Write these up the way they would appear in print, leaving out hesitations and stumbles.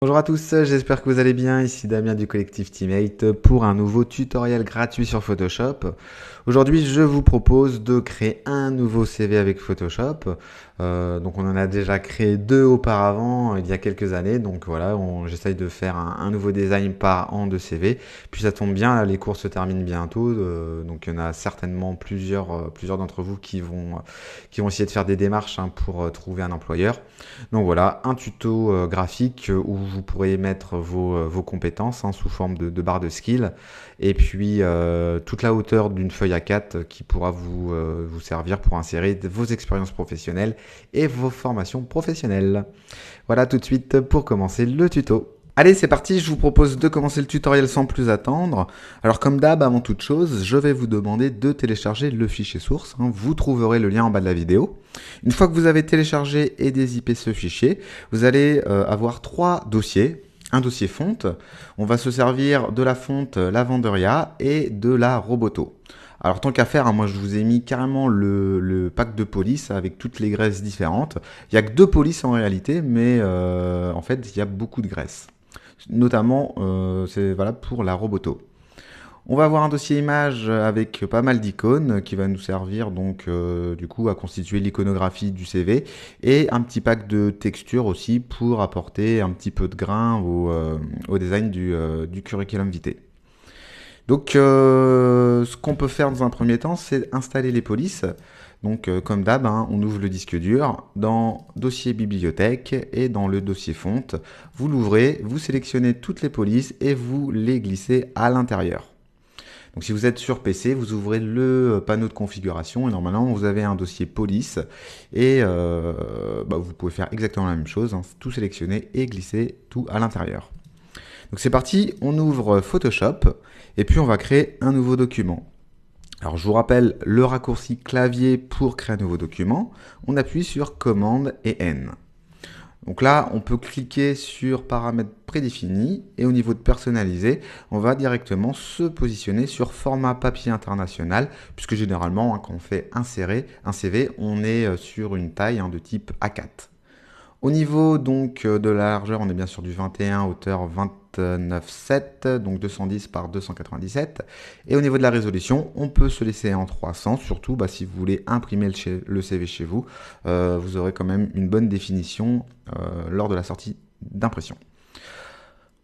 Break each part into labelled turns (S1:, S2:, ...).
S1: Bonjour à tous, j'espère que vous allez bien, ici Damien du collectif Teammate pour un nouveau tutoriel gratuit sur Photoshop. Aujourd'hui je vous propose de créer un nouveau CV avec Photoshop. Donc on en a déjà créé deux auparavant il y a quelques années, donc voilà, j'essaye de faire un nouveau design par an de CV. Puis ça tombe bien, là, les cours se terminent bientôt, donc il y en a certainement plusieurs d'entre vous qui vont essayer de faire des démarches pour trouver un employeur. Donc voilà, un tuto graphique où vous pourrez mettre vos compétences sous forme de barre de skill et puis toute la hauteur d'une feuille A4 qui pourra vous servir pour insérer vos expériences professionnelles et vos formations professionnelles. Voilà tout de suite pour commencer le tuto. Allez, c'est parti, je vous propose de commencer le tutoriel sans plus attendre. Alors comme d'hab, avant toute chose, je vais vous demander de télécharger le fichier source. Vous trouverez le lien en bas de la vidéo. Une fois que vous avez téléchargé et dézippé ce fichier, vous allez avoir trois dossiers. Un dossier fonte, on va se servir de la fonte Lavenderia et de la Roboto. Alors tant qu'à faire, moi je vous ai mis carrément le pack de police avec toutes les graisses différentes. Il n'y a que deux polices en réalité, mais en fait il y a beaucoup de graisses. Notamment, c'est valable pour la Roboto. On va avoir un dossier image avec pas mal d'icônes qui va nous servir donc du coup à constituer l'iconographie du CV et un petit pack de textures aussi pour apporter un petit peu de grain au design du curriculum vitae. Donc ce qu'on peut faire dans un premier temps, c'est installer les polices. Donc comme d'hab, on ouvre le disque dur dans dossier bibliothèque et dans le dossier fonte. Vous l'ouvrez, vous sélectionnez toutes les polices et vous les glissez à l'intérieur. Donc si vous êtes sur PC, vous ouvrez le panneau de configuration et normalement vous avez un dossier police et vous pouvez faire exactement la même chose, tout sélectionner et glisser tout à l'intérieur. Donc c'est parti, on ouvre Photoshop et puis on va créer un nouveau document. Alors je vous rappelle le raccourci clavier pour créer un nouveau document, on appuie sur commande et N. Donc là, on peut cliquer sur paramètres prédéfinis et au niveau de personnaliser, on va directement se positionner sur format papier international puisque généralement, quand on fait insérer un CV, on est sur une taille de type A4. Au niveau donc de la largeur, on est bien sûr du 21 hauteur 29,7, donc 210 par 297. Et au niveau de la résolution, on peut se laisser en 300, surtout si vous voulez imprimer le CV chez vous, vous aurez quand même une bonne définition lors de la sortie d'impression.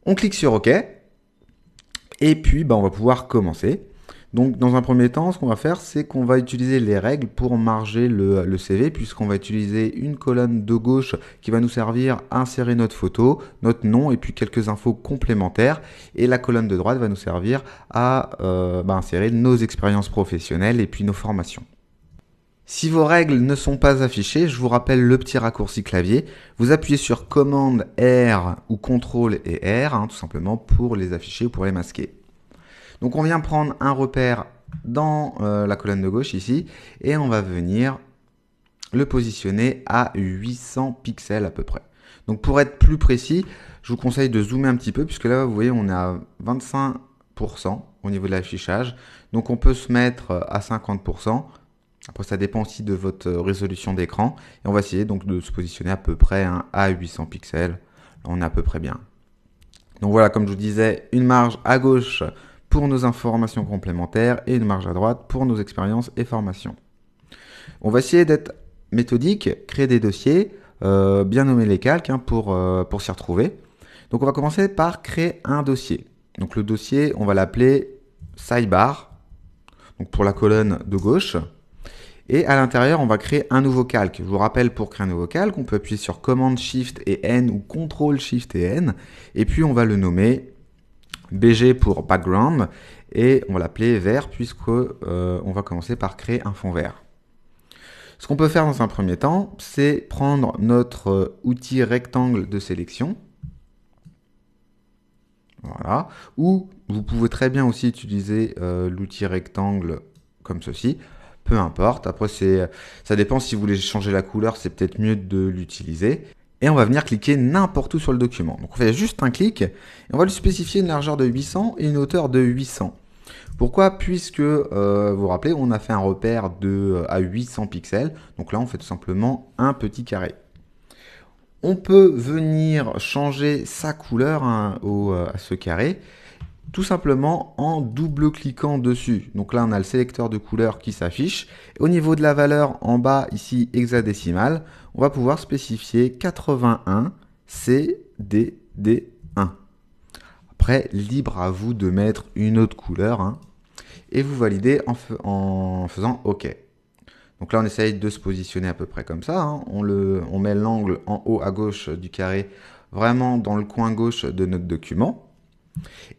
S1: On clique sur OK, et puis on va pouvoir commencer. Donc dans un premier temps, ce qu'on va faire, c'est qu'on va utiliser les règles pour marger le CV, puisqu'on va utiliser une colonne de gauche qui va nous servir à insérer notre photo, notre nom et puis quelques infos complémentaires. Et la colonne de droite va nous servir à insérer nos expériences professionnelles et puis nos formations. Si vos règles ne sont pas affichées, je vous rappelle le petit raccourci clavier. Vous appuyez sur commande R ou CTRL et R, tout simplement pour les afficher ou pour les masquer. Donc on vient prendre un repère dans la colonne de gauche ici et on va venir le positionner à 800 pixels à peu près. Donc pour être plus précis, je vous conseille de zoomer un petit peu puisque là vous voyez on est à 25% au niveau de l'affichage. Donc on peut se mettre à 50%. Après ça dépend aussi de votre résolution d'écran. Et on va essayer donc de se positionner à peu près à 800 pixels. Là on est à peu près bien. Donc voilà, comme je vous disais, une marge à gauche pour nos informations complémentaires et une marge à droite pour nos expériences et formations. On va essayer d'être méthodique, créer des dossiers, bien nommer les calques pour s'y retrouver. Donc on va commencer par créer un dossier. Donc le dossier, on va l'appeler sidebar, donc pour la colonne de gauche. Et à l'intérieur, on va créer un nouveau calque. Je vous rappelle, pour créer un nouveau calque, on peut appuyer sur Command Shift et N ou Ctrl Shift et N. Et puis on va le nommer BG pour background et on va l'appeler vert puisque on va commencer par créer un fond vert. Ce qu'on peut faire dans un premier temps, c'est prendre notre outil rectangle de sélection. Voilà. Ou vous pouvez très bien aussi utiliser l'outil rectangle comme ceci. Peu importe. Après, ça dépend si vous voulez changer la couleur, c'est peut-être mieux de l'utiliser. Et on va venir cliquer n'importe où sur le document. Donc on fait juste un clic et on va lui spécifier une largeur de 800 et une hauteur de 800. Pourquoi? Puisque, vous vous rappelez, on a fait un repère à 800 pixels. Donc là, on fait tout simplement un petit carré. On peut venir changer sa couleur hein, à ce carré, tout simplement en double-cliquant dessus. Donc là, on a le sélecteur de couleurs qui s'affiche. Au niveau de la valeur en bas, ici hexadécimale, on va pouvoir spécifier 81 CDD1. Après, libre à vous de mettre une autre couleur hein, et vous validez en faisant OK. Donc là, on essaye de se positionner à peu près comme ça. Hein. On met l'angle en haut à gauche du carré, vraiment dans le coin gauche de notre document.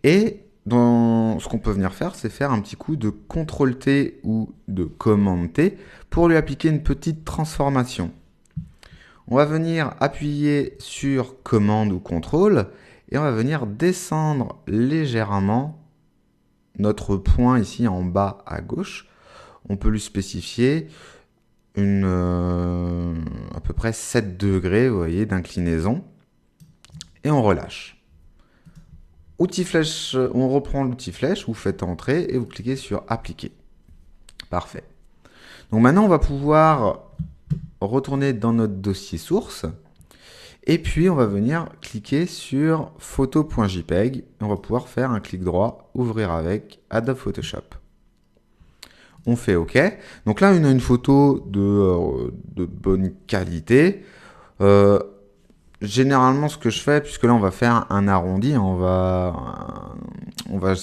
S1: Et ce qu'on peut venir faire, c'est faire un petit coup de CTRL-T ou de Command-T pour lui appliquer une petite transformation. On va venir appuyer sur Commande ou CTRL et on va venir descendre légèrement notre point ici en bas à gauche. On peut lui spécifier à peu près 7 degrés, vous voyez, d'inclinaison. Et on relâche. Outil flèche, on reprend l'outil flèche, vous faites entrer et vous cliquez sur appliquer. Parfait. Donc maintenant, on va pouvoir retourner dans notre dossier source. Et puis, on va venir cliquer sur photo.jpg. On va pouvoir faire un clic droit, ouvrir avec Adobe Photoshop. On fait OK. Donc là, on a une photo de bonne qualité. Généralement, ce que je fais, puisque là, on va faire un arrondi, on va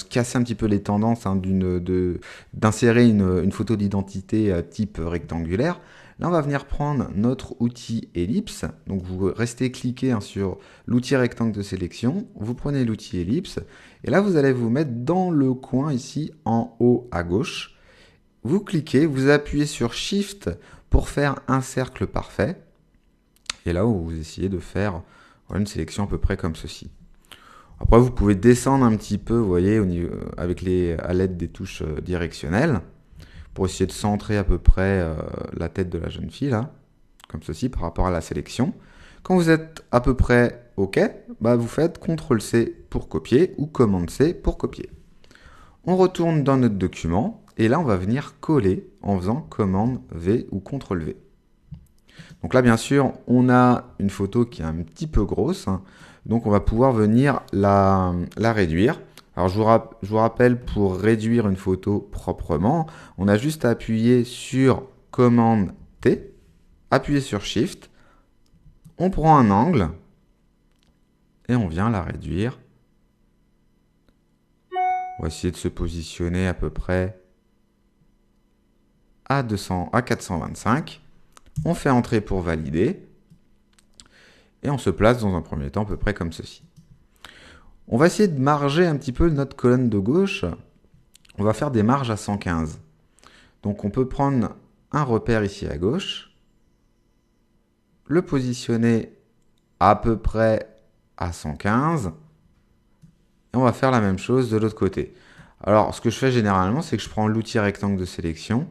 S1: casser un petit peu les tendances hein, d'insérer une photo d'identité type rectangulaire. Là, on va venir prendre notre outil ellipse. Donc, vous restez cliqué hein, sur l'outil rectangle de sélection. Vous prenez l'outil ellipse. Et là, vous allez vous mettre dans le coin ici, en haut à gauche. Vous cliquez, vous appuyez sur Shift pour faire un cercle parfait. Et là, vous essayez de faire une sélection à peu près comme ceci. Après, vous pouvez descendre un petit peu, vous voyez, à l'aide des touches directionnelles, pour essayer de centrer à peu près la tête de la jeune fille, là, comme ceci, par rapport à la sélection. Quand vous êtes à peu près OK, bah, vous faites CTRL-C pour copier ou Command-C pour copier. On retourne dans notre document, et là, on va venir coller en faisant Command-V ou CTRL-V. Donc là, bien sûr, on a une photo qui est un petit peu grosse. Hein, donc, on va pouvoir venir la réduire. Alors, je vous rappelle, pour réduire une photo proprement, on a juste à appuyer sur Commande T, appuyer sur Shift. On prend un angle et on vient la réduire. On va essayer de se positionner à peu près à 425. On fait entrer pour valider. Et on se place dans un premier temps à peu près comme ceci. On va essayer de marger un petit peu notre colonne de gauche. On va faire des marges à 115. Donc on peut prendre un repère ici à gauche, le positionner à peu près à 115. Et on va faire la même chose de l'autre côté. Alors ce que je fais généralement, c'est que je prends l'outil rectangle de sélection.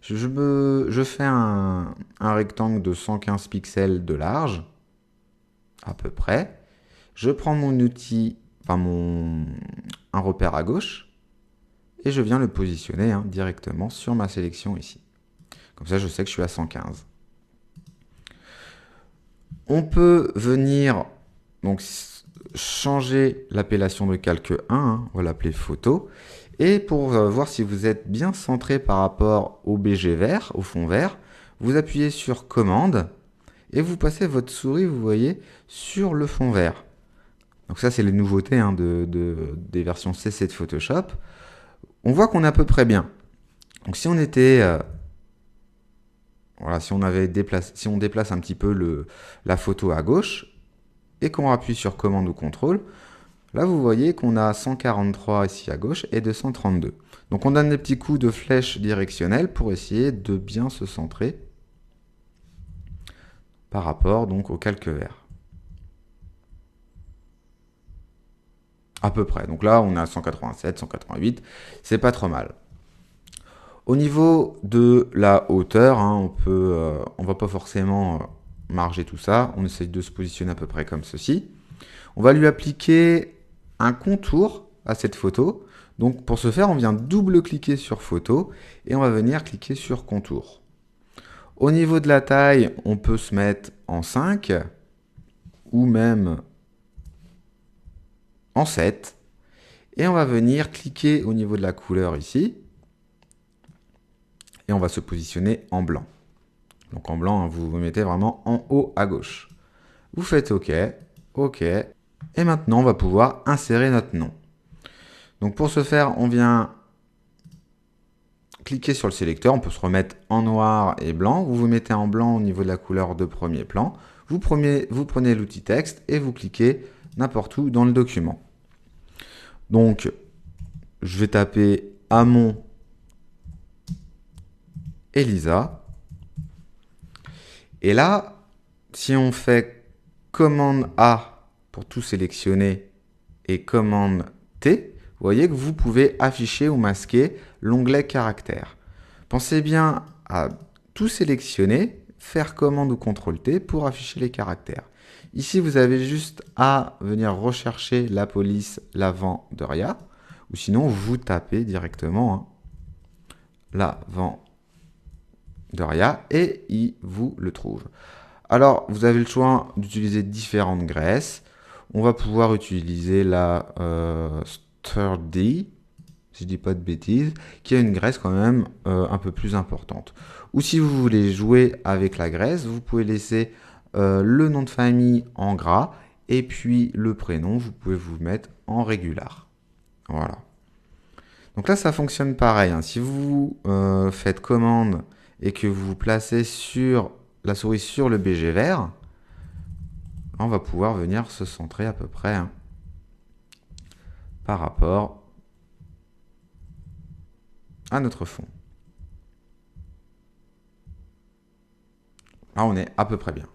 S1: Je fais un rectangle de 115 pixels de large, à peu près. Je prends mon outil, un repère à gauche, et je viens le positionner hein, directement sur ma sélection ici. Comme ça, je sais que je suis à 115. On peut venir donc changer l'appellation de calque 1, hein, on va l'appeler photo. Et pour voir si vous êtes bien centré par rapport au BG vert, au fond vert, vous appuyez sur commande et vous passez votre souris, vous voyez, sur le fond vert. Donc ça, c'est les nouveautés hein, des versions CC de Photoshop. On voit qu'on est à peu près bien. Donc si on était... voilà, si on déplace un petit peu la photo à gauche et qu'on appuie sur commande ou contrôle, là, vous voyez qu'on a 143 ici à gauche et 232. Donc, on donne des petits coups de flèche directionnelle pour essayer de bien se centrer par rapport donc au calque vert. À peu près. Donc là, on a 187, 188. C'est pas trop mal. Au niveau de la hauteur, hein, on va pas forcément marger tout ça. On essaye de se positionner à peu près comme ceci. On va lui appliquer un contour à cette photo. Donc pour ce faire, on vient double-cliquer sur photo et on va venir cliquer sur contour. Au niveau de la taille, on peut se mettre en 5. ou même en 7. Et on va venir cliquer au niveau de la couleur ici. Et on va se positionner en blanc. Donc en blanc, hein, vous vous mettez vraiment en haut à gauche. Vous faites OK, OK. Et maintenant, on va pouvoir insérer notre nom. Donc pour ce faire, on vient cliquer sur le sélecteur. On peut se remettre en noir et blanc. Vous vous mettez en blanc au niveau de la couleur de premier plan. Vous prenez l'outil texte et vous cliquez n'importe où dans le document. Donc, je vais taper Hamon Elisa. Et là, si on fait commande A pour tout sélectionner et commande T, vous voyez que vous pouvez afficher ou masquer l'onglet caractères. Pensez bien à tout sélectionner, faire commande ou CTRL T pour afficher les caractères. Ici, vous avez juste à venir rechercher la police Lavanderia, ou sinon vous tapez directement Lavanderia et il vous le trouve. Alors, vous avez le choix d'utiliser différentes graisses. On va pouvoir utiliser la Sturdy, si je dis pas de bêtises, qui a une graisse quand même un peu plus importante. Ou si vous voulez jouer avec la graisse, vous pouvez laisser le nom de famille en gras et puis le prénom, vous pouvez vous mettre en régular. Voilà. Donc là, ça fonctionne pareil. Hein. Si vous faites commande et que vous vous placez sur la souris sur le BG vert, on va pouvoir venir se centrer à peu près par rapport à notre fond. Là, on est à peu près bien.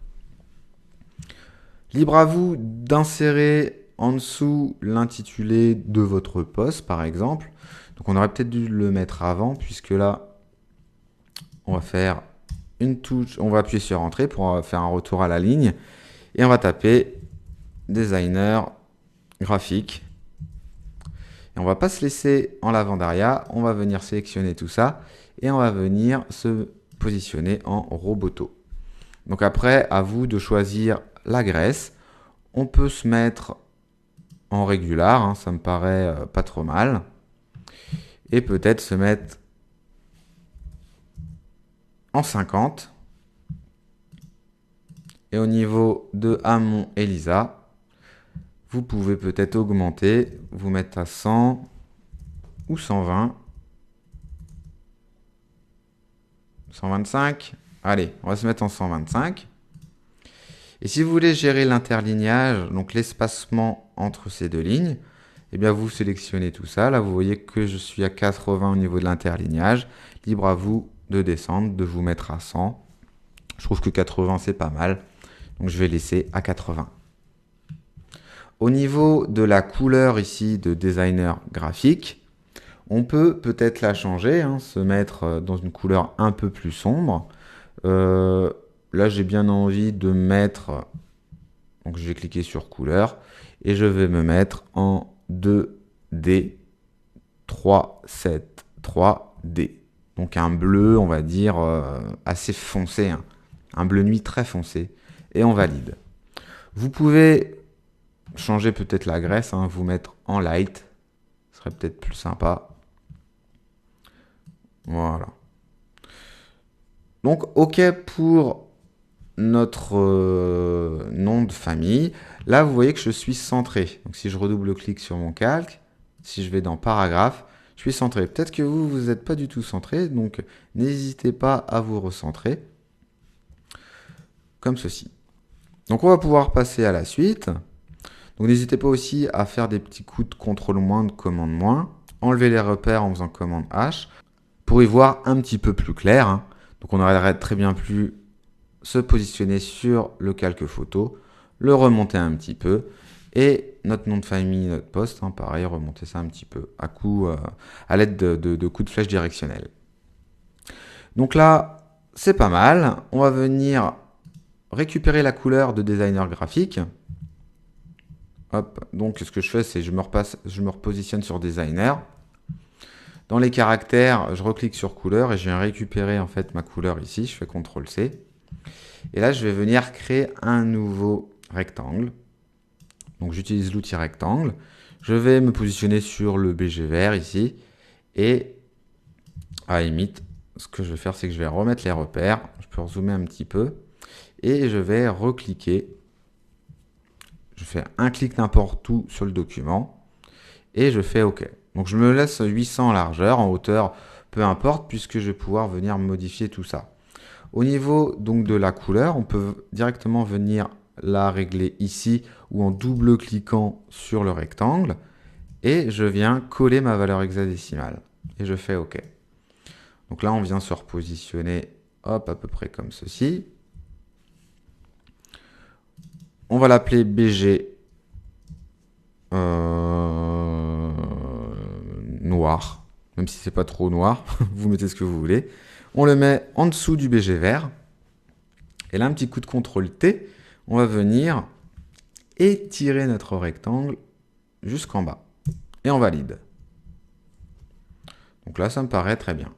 S1: Libre à vous d'insérer en dessous l'intitulé de votre poste, par exemple. Donc, on aurait peut-être dû le mettre avant, puisque là, on va faire une touche, on va appuyer sur Entrée pour faire un retour à la ligne. Et on va taper designer graphique. Et on va pas se laisser en Lavanderia, on va venir sélectionner tout ça et on va venir se positionner en Roboto. Donc après, à vous de choisir la graisse. On peut se mettre en régular, hein, ça me paraît pas trop mal. Et peut-être se mettre en 50. Et au niveau de Hamon Elisa, vous pouvez peut-être augmenter, vous mettre à 100 ou 120. 125. Allez, on va se mettre en 125. Et si vous voulez gérer l'interlignage, donc l'espacement entre ces deux lignes, eh bien vous sélectionnez tout ça. Là, vous voyez que je suis à 80 au niveau de l'interlignage. Libre à vous de descendre, de vous mettre à 100. Je trouve que 80, c'est pas mal. Donc je vais laisser à 80. Au niveau de la couleur ici de designer graphique, on peut peut-être la changer, hein, se mettre dans une couleur un peu plus sombre. Là, j'ai bien envie de mettre, donc je vais cliquer sur couleur et je vais me mettre en 2D 373D. Donc un bleu, on va dire, assez foncé, hein. Un bleu nuit très foncé. Et on valide. Vous pouvez changer peut-être la graisse, hein, vous mettre en light. Ce serait peut-être plus sympa. Voilà. Donc, OK pour notre nom de famille. Là, vous voyez que je suis centré. Donc, si je redouble-clique sur mon calque, si je vais dans paragraphe, je suis centré. Peut-être que vous n'êtes pas du tout centré, donc n'hésitez pas à vous recentrer. Comme ceci. Donc, on va pouvoir passer à la suite. Donc, n'hésitez pas aussi à faire des petits coups de CTRL-, de commande-, enlever les repères en faisant commande H pour y voir un petit peu plus clair. Hein. Donc, on aurait très bien pu se positionner sur le calque photo, le remonter un petit peu et notre nom de famille, notre poste, hein, pareil, remonter ça un petit peu à l'aide de coups de flèche directionnels. Donc là, c'est pas mal. On va venir récupérer la couleur de designer graphique. Hop, donc ce que je fais, c'est je me repositionne sur designer. Dans les caractères, je reclique sur couleur et je viens récupérer en fait ma couleur ici. Je fais CTRL-C. Et là, je vais venir créer un nouveau rectangle. Donc j'utilise l'outil rectangle. Je vais me positionner sur le BG vert ici. Et à la limite, ce que je vais faire, c'est que je vais remettre les repères. Je peux rezoomer un petit peu. Et je vais recliquer. Je fais un clic n'importe où sur le document. Et je fais OK. Donc je me laisse 800 en largeur, en hauteur, peu importe, puisque je vais pouvoir venir modifier tout ça. Au niveau donc de la couleur, on peut directement venir la régler ici ou en double-cliquant sur le rectangle. Et je viens coller ma valeur hexadécimale. Et je fais OK. Donc là, on vient se repositionner, hop, à peu près comme ceci. On va l'appeler BG noir, même si c'est pas trop noir, vous mettez ce que vous voulez. On le met en dessous du BG vert. Et là, un petit coup de CTRL T, on va venir étirer notre rectangle jusqu'en bas. Et on valide. Donc là, ça me paraît très bien.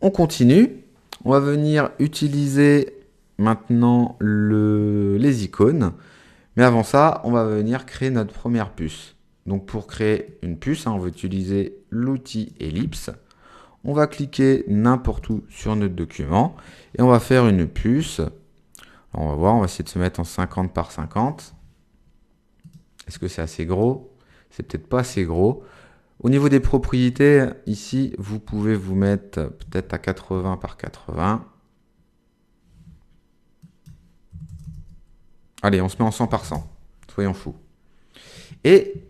S1: On continue. On va venir utiliser maintenant les icônes. Mais avant ça, on va venir créer notre première puce. Donc pour créer une puce, on va utiliser l'outil ellipse. On va cliquer n'importe où sur notre document et on va faire une puce. Alors on va voir, on va essayer de se mettre en 50 par 50. Est-ce que c'est assez gros? C'est peut-être pas assez gros. Au niveau des propriétés, ici, vous pouvez vous mettre peut-être à 80 par 80. Allez, on se met en 100 par 100. Soyons fous. Et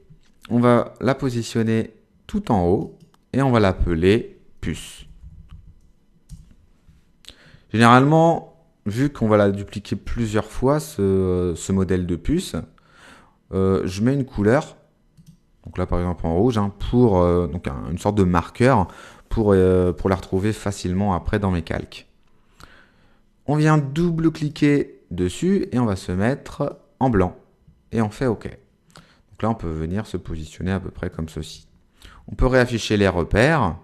S1: on va la positionner tout en haut et on va l'appeler puce. Généralement, vu qu'on va la dupliquer plusieurs fois, ce modèle de puce, je mets une couleur. Donc là, par exemple, en rouge, pour donc une sorte de marqueur pour la retrouver facilement après dans mes calques. On vient double-cliquer dessus et on va se mettre en blanc. Et on fait OK. Donc là, on peut venir se positionner à peu près comme ceci. On peut réafficher les repères.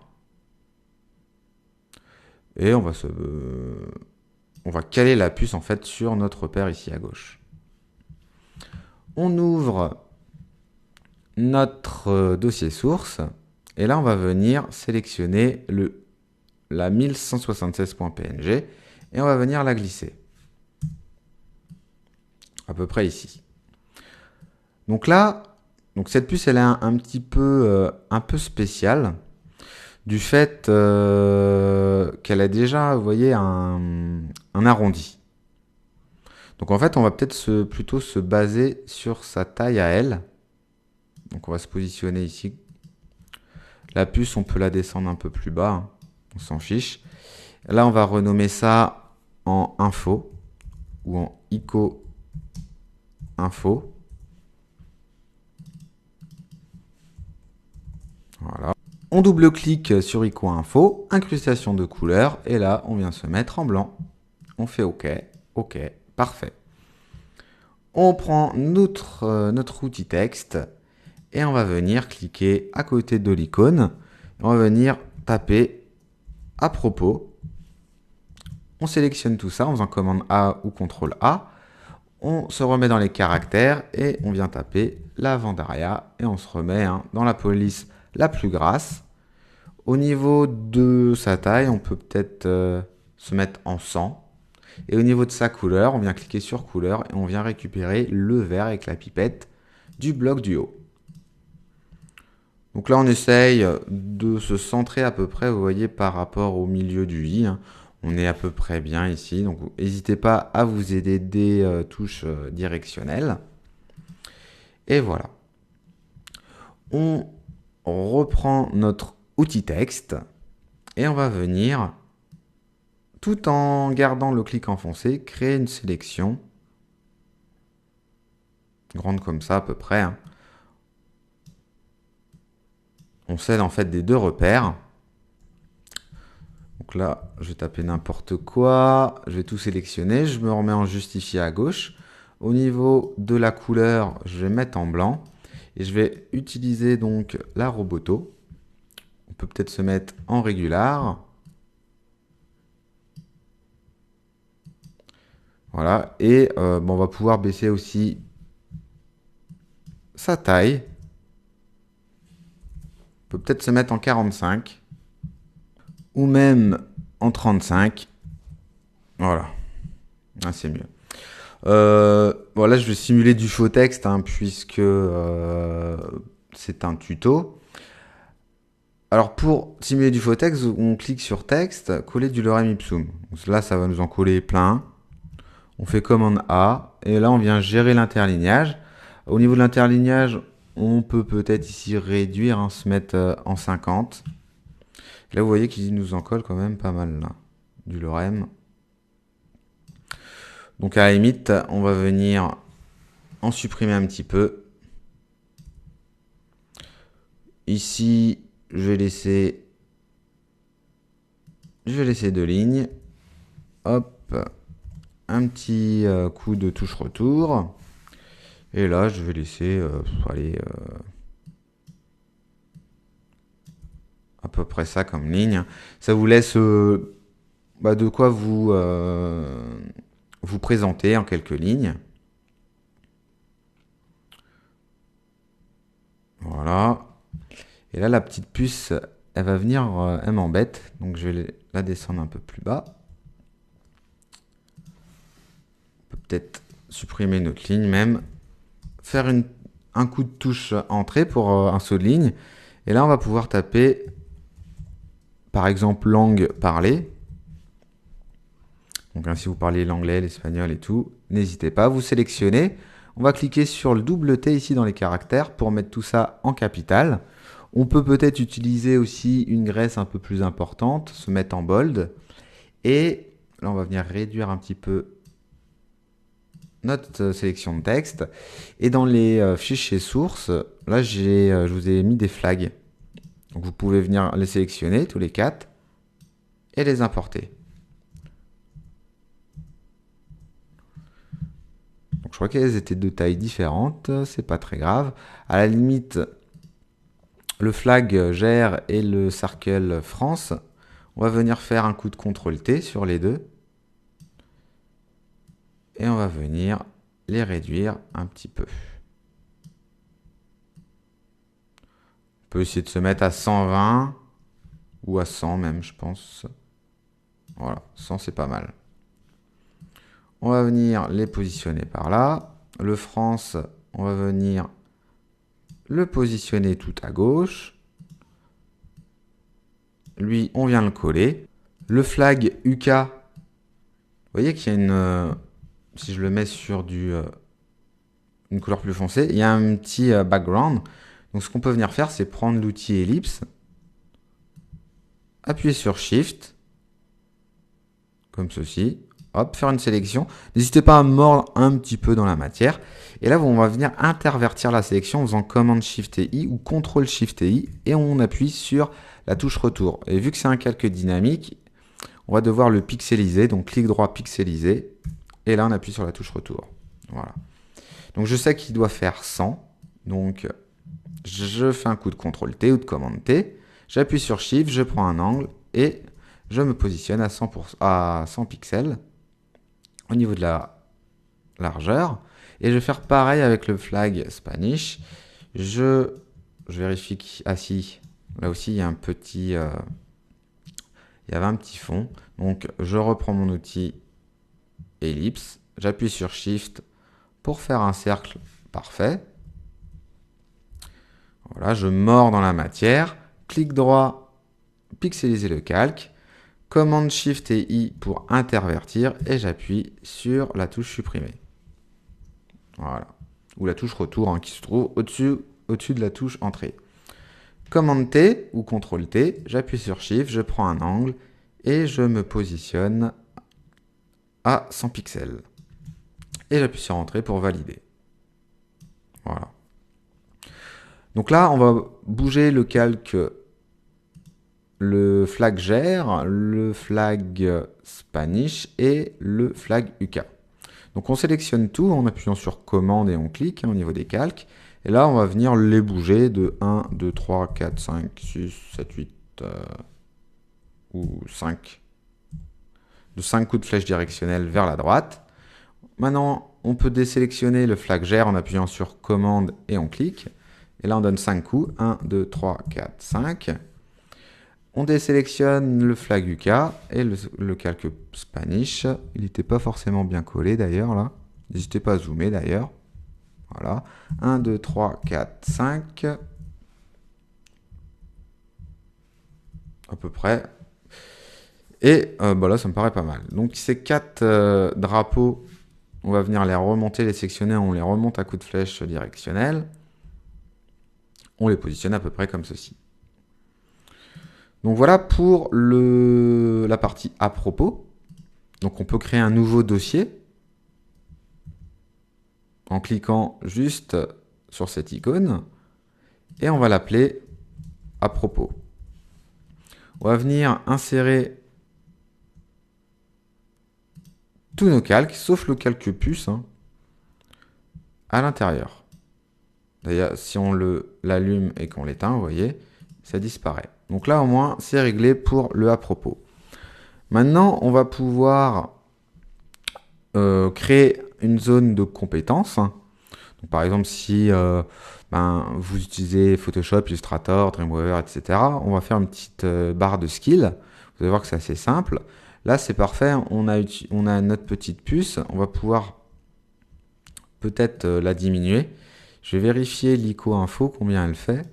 S1: Et on va caler la puce en fait sur notre repère ici à gauche. On ouvre notre dossier source. Et là, on va venir sélectionner la 1176.png et on va venir la glisser. À peu près ici. Donc là, cette puce, elle est un petit peu, spéciale du fait qu'elle a déjà, vous voyez, un arrondi. Donc en fait, on va peut-être plutôt se baser sur sa taille à elle. Donc on va se positionner ici. La puce, on peut la descendre un peu plus bas, on s'en fiche. Là, on va renommer ça en info ou en ICO info. Voilà. On double-clique sur ICO info, incrustation de couleurs, et là, on vient se mettre en blanc. On fait OK, OK, parfait. On prend notre outil texte et on va venir cliquer à côté de l'icône. On va venir taper à propos. On sélectionne tout ça en faisant commande A ou CTRL A. On se remet dans les caractères et on vient taper l'Avandaria et on se remet dans la police la plus grasse. Au niveau de sa taille, on peut peut-être se mettre en 100. Et au niveau de sa couleur, on vient cliquer sur couleur et on vient récupérer le vert avec la pipette du bloc du haut. Donc là, on essaye de se centrer à peu près, vous voyez, par rapport au milieu du i. On est à peu près bien ici. Donc n'hésitez pas à vous aider des touches directionnelles. Et voilà. On reprend notre outil texte et on va venir, tout en gardant le clic enfoncé, créer une sélection grande comme ça à peu près. On scelle en fait des deux repères. Donc là, je vais taper n'importe quoi. Je vais tout sélectionner. Je me remets en justifié à gauche. Au niveau de la couleur, je vais mettre en blanc. Et je vais utiliser donc la Roboto. On peut peut-être se mettre en régular. Voilà. Et bon, on va pouvoir baisser aussi sa taille. On peut peut-être se mettre en 45 ou même en 35. Voilà. Ah, c'est mieux. Bon, là, je vais simuler du faux texte hein, puisque c'est un tuto. Alors, pour simuler du faux texte, on clique sur texte, coller du lorem ipsum. Donc, là, ça va nous en coller plein. On fait commande A et là, on vient gérer l'interlignage. Au niveau de l'interlignage, on peut peut-être ici réduire, hein, se mettre en 50. Là, vous voyez qu'il nous en colle quand même pas mal là, du lorem. Donc, à la limite, on va venir en supprimer un petit peu. Ici, je vais laisser 2 lignes. Hop, un petit coup de touche retour. Et là, je vais laisser, allez, à peu près ça comme ligne. Ça vous laisse de quoi vous présenter en quelques lignes. Voilà. Et là, la petite puce, elle va venir, elle m'embête. Donc, je vais la descendre un peu plus bas. On peut peut-être supprimer notre ligne même. Faire un coup de touche entrée pour un saut de ligne. Et là, on va pouvoir taper, par exemple, langue parlée. Donc, hein, si vous parlez l'anglais, l'espagnol et tout, n'hésitez pas, vous sélectionnez. On va cliquer sur le double T ici dans les caractères pour mettre tout ça en capital. On peut peut-être utiliser aussi une graisse un peu plus importante, se mettre en bold. Et là, on va venir réduire un petit peu notre sélection de texte. Et dans les fichiers sources, là, je vous ai mis des flags. Donc, vous pouvez venir les sélectionner, tous les 4, et les importer. Donc, je crois qu'elles étaient de tailles différentes, c'est pas très grave. À la limite, le flag gère et le circle France, on va venir faire un coup de CTRL-T sur les deux. Et on va venir les réduire un petit peu. On peut essayer de se mettre à 120 ou à 100 même, je pense. Voilà, 100 c'est pas mal. On va venir les positionner par là. Le France, on va venir le positionner tout à gauche. Lui, on vient le coller. Le flag UK, vous voyez qu'il y a une... si je le mets sur une couleur plus foncée, il y a un petit background. Donc ce qu'on peut venir faire, c'est prendre l'outil ellipse, appuyer sur Shift, comme ceci, hop, faire une sélection. N'hésitez pas à mordre un petit peu dans la matière. Et là, on va venir intervertir la sélection en faisant commande Shift et I ou CTRL Shift et I et on appuie sur la touche retour. Et vu que c'est un calque dynamique, on va devoir le pixeliser. Donc clic droit pixeliser et là on appuie sur la touche retour. Voilà. Donc je sais qu'il doit faire 100. Donc je fais un coup de CTRL T ou de commande T. J'appuie sur Shift, je prends un angle et je me positionne à 100 pixels au niveau de la largeur. Et je vais faire pareil avec le flag Spanish. Je vérifie que... Ah si, là aussi il y a un petit... il y avait un petit fond. Donc je reprends mon outil ellipse. J'appuie sur Shift pour faire un cercle parfait. Voilà, je mords dans la matière. Clic droit, pixeliser le calque. Commande Shift et I pour intervertir. Et j'appuie sur la touche supprimer. Voilà. Ou la touche retour hein, qui se trouve au-dessus de la touche entrée. Commande T ou CTRL T, j'appuie sur Shift, je prends un angle et je me positionne à 100 pixels. Et j'appuie sur Entrée pour valider. Voilà. Donc là, on va bouger le calque, le flag gère, le flag Spanish et le flag UK. Donc on sélectionne tout en appuyant sur commande et on clique hein, au niveau des calques. Et là, on va venir les bouger de 1, 2, 3, 4, 5, 6, 7, 8 ou 5. De 5 coups de flèche directionnelle vers la droite. Maintenant, on peut désélectionner le flag gère en appuyant sur commande et on clique. Et là, on donne 5 coups. 1, 2, 3, 4, 5. On désélectionne le flag UK et le calque Spanish. Il n'était pas forcément bien collé d'ailleurs là. N'hésitez pas à zoomer d'ailleurs. Voilà. 1, 2, 3, 4, 5. À peu près. Et bah là, ça me paraît pas mal. Donc ces 4 drapeaux, on va venir les remonter, les sectionner. On les remonte à coup de flèche directionnelle. On les positionne à peu près comme ceci. Donc voilà pour la partie à propos. Donc on peut créer un nouveau dossier en cliquant juste sur cette icône et on va l'appeler à propos. On va venir insérer tous nos calques, sauf le calque puce, à l'intérieur. D'ailleurs, si on l'allume et qu'on l'éteint, vous voyez, ça disparaît. Donc là, au moins, c'est réglé pour le à propos. Maintenant, on va pouvoir créer une zone de compétences. Donc, par exemple, si vous utilisez Photoshop, Illustrator, Dreamweaver, etc., on va faire une petite barre de skill. Vous allez voir que c'est assez simple. Là, c'est parfait. On a notre petite puce. On va pouvoir peut-être la diminuer. Je vais vérifier l'ICO info, combien elle fait.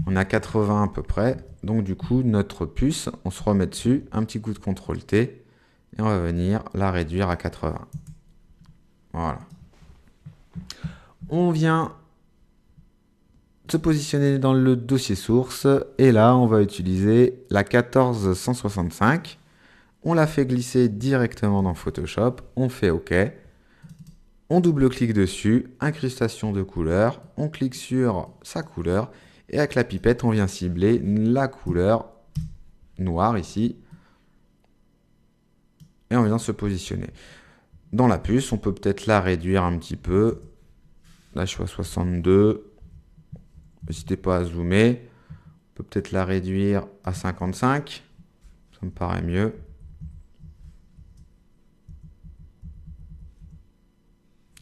S1: On a 80 à peu près. Donc du coup, notre puce, on se remet dessus, un petit coup de CTRL-T, et on va venir la réduire à 80. Voilà. On vient se positionner dans le dossier source, et là, on va utiliser la 1465. On la fait glisser directement dans Photoshop, on fait OK. On double-clique dessus, incrustation de couleur, on clique sur sa couleur, et avec la pipette, on vient cibler la couleur noire ici, et on vient se positionner. Dans la puce, on peut peut-être la réduire un petit peu. Là, je suis à 62. N'hésitez pas à zoomer. On peut peut-être la réduire à 55. Ça me paraît mieux.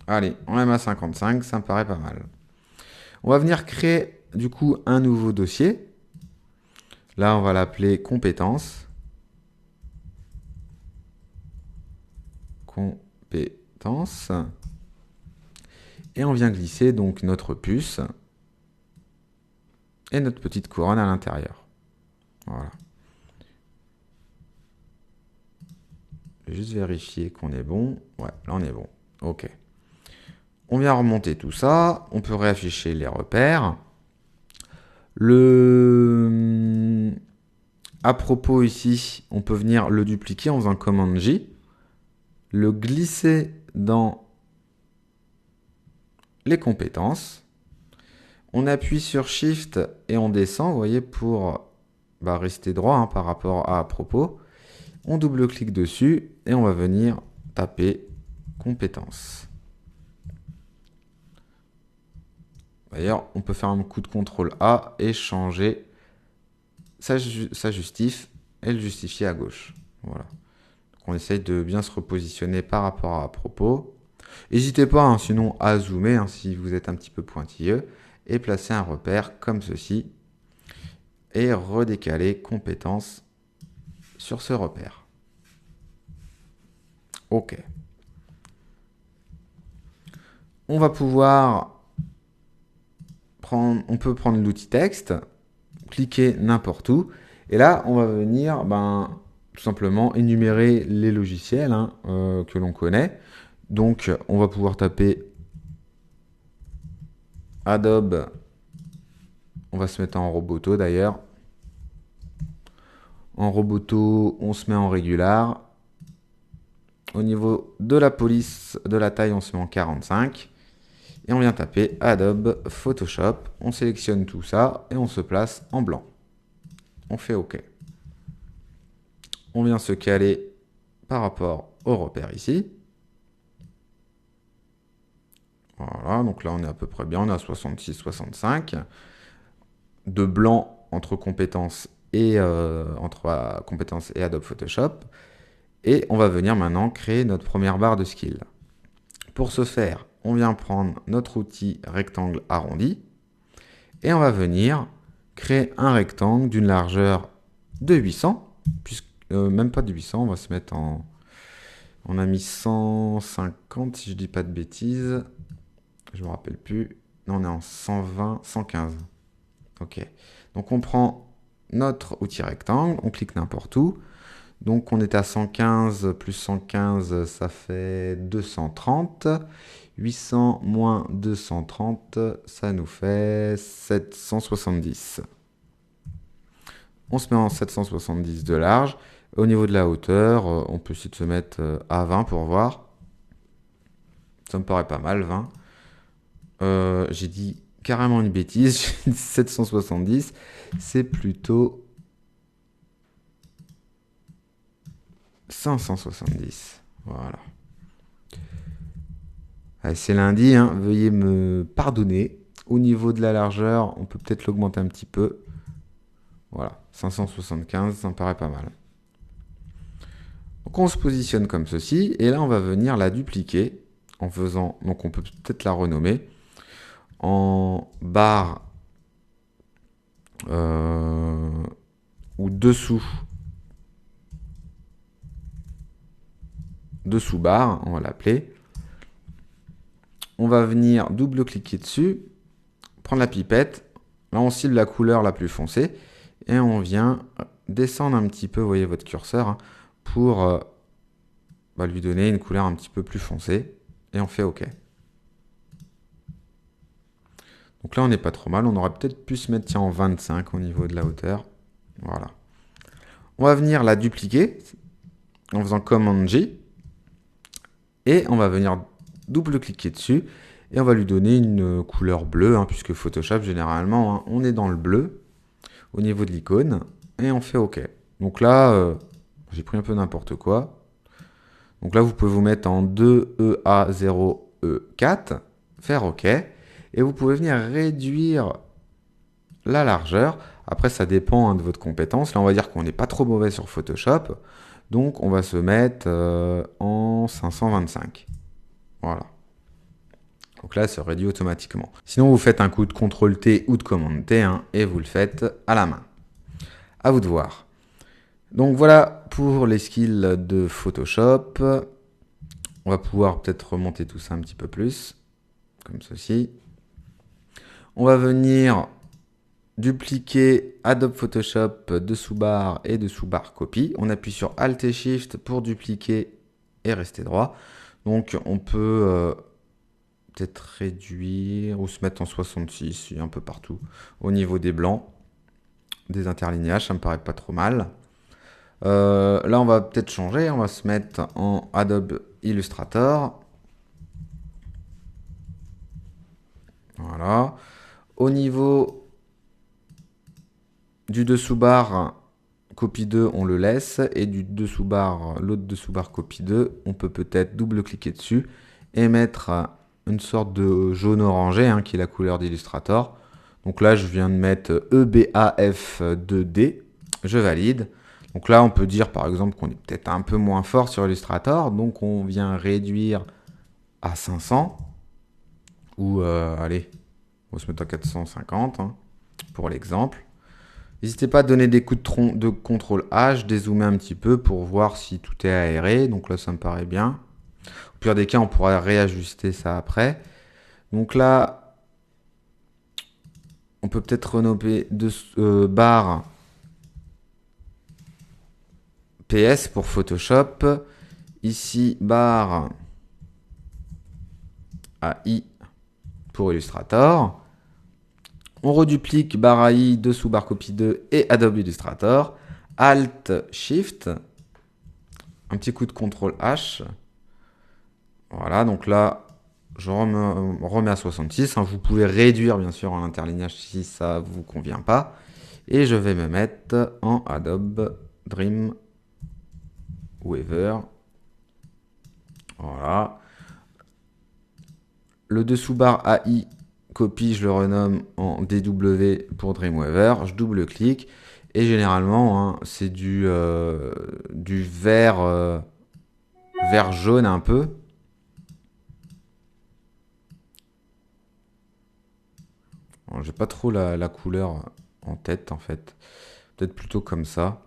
S1: Allez, on la met à 55, ça me paraît pas mal. On va venir créer du coup un nouveau dossier. Là, on va l'appeler compétences. Compétences. Et on vient glisser donc notre puce et notre petite couronne à l'intérieur. Voilà. Je vais juste vérifier qu'on est bon. Ouais, là on est bon. Ok. On vient remonter tout ça. On peut réafficher les repères. À propos ici, on peut venir le dupliquer en faisant commande J. Le glisser dans les compétences. On appuie sur Shift et on descend, vous voyez, pour rester droit par rapport à propos. On double-clique dessus et on va venir taper compétences. D'ailleurs, on peut faire un coup de CTRL A et changer sa justif et le justifier à gauche. Voilà. Donc on essaye de bien se repositionner par rapport à propos. N'hésitez pas, sinon, à zoomer si vous êtes un petit peu pointilleux et placer un repère comme ceci et redécaler compétences sur ce repère. OK. On va pouvoir on peut prendre l'outil texte, cliquer n'importe où, et là, on va venir tout simplement énumérer les logiciels que l'on connaît. Donc, on va pouvoir taper Adobe. On va se mettre en Roboto d'ailleurs. En Roboto, on se met en régular. Au niveau de la police, de la taille, on se met en 45. Et on vient taper Adobe Photoshop. On sélectionne tout ça et on se place en blanc. On fait OK. On vient se caler par rapport au repère ici. Voilà, donc là on est à peu près bien, on est à 66-65. De blanc entre compétences et Adobe Photoshop. Et on va venir maintenant créer notre première barre de skill. Pour ce faire, on vient prendre notre outil rectangle arrondi et on va venir créer un rectangle d'une largeur de 800, puisque, même pas de 800, on va se mettre en... On a mis 150 si je dis pas de bêtises. Je me rappelle plus. Non, on est en 120, 115. Ok. Donc on prend notre outil rectangle, on clique n'importe où. Donc on est à 115 plus 115, ça fait 230. 800 moins 230, ça nous fait 770. On se met en 770 de large. Au niveau de la hauteur, on peut essayer de se mettre à 20 pour voir. Ça me paraît pas mal, 20. J'ai dit carrément une bêtise, j'ai dit 770. C'est plutôt 570. Voilà. Allez, c'est lundi, hein, veuillez me pardonner. Au niveau de la largeur, on peut peut-être l'augmenter un petit peu. Voilà, 575, ça me paraît pas mal. Donc on se positionne comme ceci, et là on va venir la dupliquer en faisant, donc on peut peut-être la renommer, en barre ou dessous barre, on va l'appeler. On va venir double-cliquer dessus, prendre la pipette, là on cible la couleur la plus foncée, et on vient descendre un petit peu, vous voyez votre curseur, hein, pour lui donner une couleur un petit peu plus foncée, et on fait OK. Donc là, on n'est pas trop mal. On aurait peut-être pu se mettre en 25 au niveau de la hauteur. Voilà. On va venir la dupliquer en faisant Command J. Et on va venir double-cliquer dessus. Et on va lui donner une couleur bleue, hein, puisque Photoshop, généralement, hein, on est dans le bleu au niveau de l'icône. Et on fait OK. Donc là, j'ai pris un peu n'importe quoi. Donc là, vous pouvez vous mettre en 2EA0E4, faire OK. Et vous pouvez venir réduire la largeur. Après, ça dépend, hein, de votre compétence. Là, on va dire qu'on n'est pas trop mauvais sur Photoshop. Donc, on va se mettre en 525. Voilà. Donc là, ça réduit automatiquement. Sinon, vous faites un coup de CTRL-T ou de commande T, hein, et vous le faites à la main. À vous de voir. Donc voilà pour les skills de Photoshop. On va pouvoir peut-être remonter tout ça un petit peu plus, comme ceci. On va venir dupliquer Adobe Photoshop dessous barre et dessous barre copie. On appuie sur Alt et Shift pour dupliquer et rester droit. Donc on peut peut-être réduire ou se mettre en 66 un peu partout. Au niveau des blancs, des interlignages, ça me paraît pas trop mal. Là on va peut-être changer, on va se mettre en Adobe Illustrator. Voilà. Au niveau du dessous barre copie 2, on le laisse. Et du dessous barre, l'autre dessous barre copie 2, on peut peut-être double-cliquer dessus et mettre une sorte de jaune orangé, hein, qui est la couleur d'Illustrator. Donc là, je viens de mettre EBAF2D. Je valide. Donc là, on peut dire par exemple qu'on est peut-être un peu moins fort sur Illustrator. Donc on vient réduire à 500. Ou allez, on va se mettre à 450, hein, pour l'exemple. N'hésitez pas à donner des coups de CTRL H, dézoomer un petit peu pour voir si tout est aéré. Donc là, ça me paraît bien. Au pire des cas, on pourra réajuster ça après. Donc là, on peut peut-être renommer barre PS pour Photoshop. Ici, barre AI pour Illustrator. On reduplique barre AI dessous barre copie 2 et Adobe Illustrator. Alt Shift. Un petit coup de CTRL H. Voilà, donc là, je remets à 66. Hein. Vous pouvez réduire, bien sûr, en interlignage si ça ne vous convient pas. Et je vais me mettre en Adobe Dreamweaver. Voilà. Le dessous-barre AI copie, je le renomme en DW pour Dreamweaver. Je double-clique. Et généralement, hein, c'est du vert vert jaune un peu. Bon, j'ai pas trop la couleur en tête en fait. Peut-être plutôt comme ça.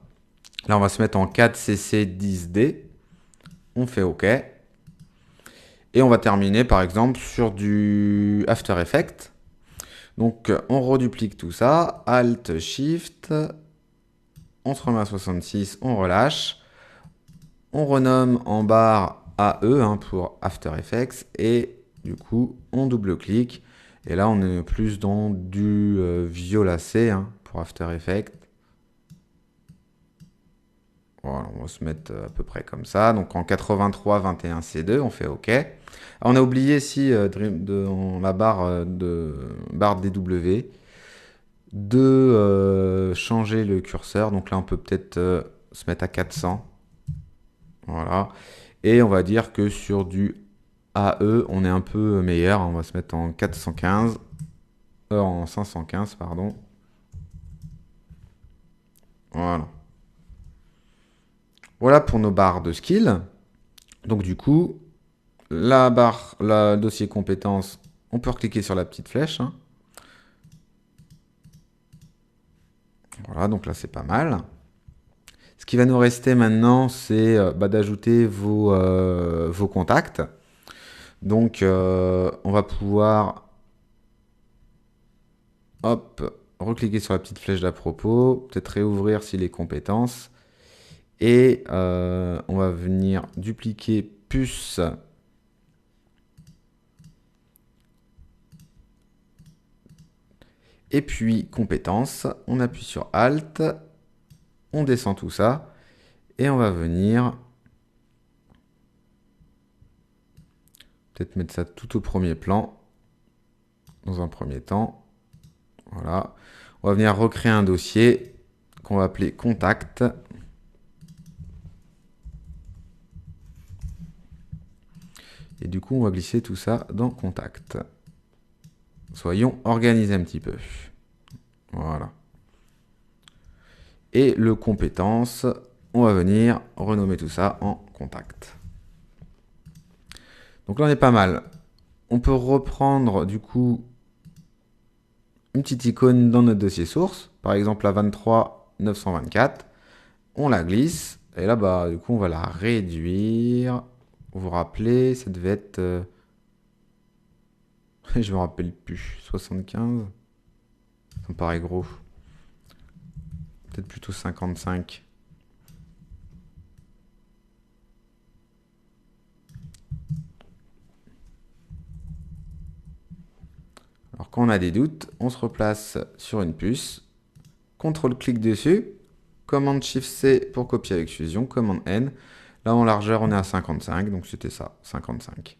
S1: Là, on va se mettre en 4cc10d. On fait OK. Et on va terminer par exemple sur du After Effects. Donc on reduplique tout ça. Alt, Shift. On se remet à 66, on relâche. On renomme en barre AE pour After Effects. Et du coup, on double-clique. Et là, on est plus dans du violacé pour After Effects. Voilà, on va se mettre à peu près comme ça. Donc en 83, 21, C2, on fait OK. Alors, on a oublié ici dans la barre DW de changer le curseur. Donc là, on peut peut-être se mettre à 400. Voilà. Et on va dire que sur du AE, on est un peu meilleur. On va se mettre en 415. En 515, pardon. Voilà. Voilà pour nos barres de skill. Donc du coup, la barre, le dossier compétences, on peut recliquer sur la petite flèche. Voilà, donc là c'est pas mal. Ce qui va nous rester maintenant, c'est d'ajouter vos contacts. Donc on va pouvoir recliquer sur la petite flèche d'à propos, peut-être réouvrir si les compétences. Et on va venir dupliquer puce. Et puis compétences, on appuie sur Alt, on descend tout ça, et on va venir peut-être mettre ça tout au premier plan, dans un premier temps. Voilà. On va venir recréer un dossier qu'on va appeler contact. Et du coup, on va glisser tout ça dans contact. Soyons organisés un petit peu. Voilà. Et le compétence, on va venir renommer tout ça en contact. Donc là, on est pas mal. On peut reprendre du coup une petite icône dans notre dossier source. Par exemple, la 23 924. On la glisse. Et là, du coup, on va la réduire. Vous vous rappelez, ça devait être... je me rappelle plus. 75. Ça me paraît gros. Peut-être plutôt 55. Alors quand on a des doutes, on se replace sur une puce. CTRL-clic dessus. Commande-Shift-C pour copier avec fusion. Commande-N. Là en largeur, on est à 55. Donc c'était ça, 55.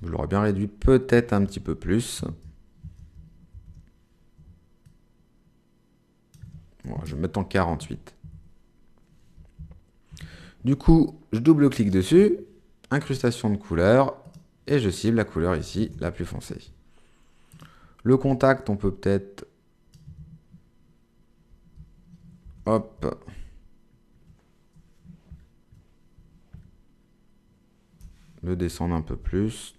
S1: Je l'aurais bien réduit peut-être un petit peu plus. Bon, je vais mettre en 48. Du coup, je double-clique dessus, incrustation de couleur, et je cible la couleur ici, la plus foncée. Le contact, on peut peut-être... Hop. Le descendre un peu plus.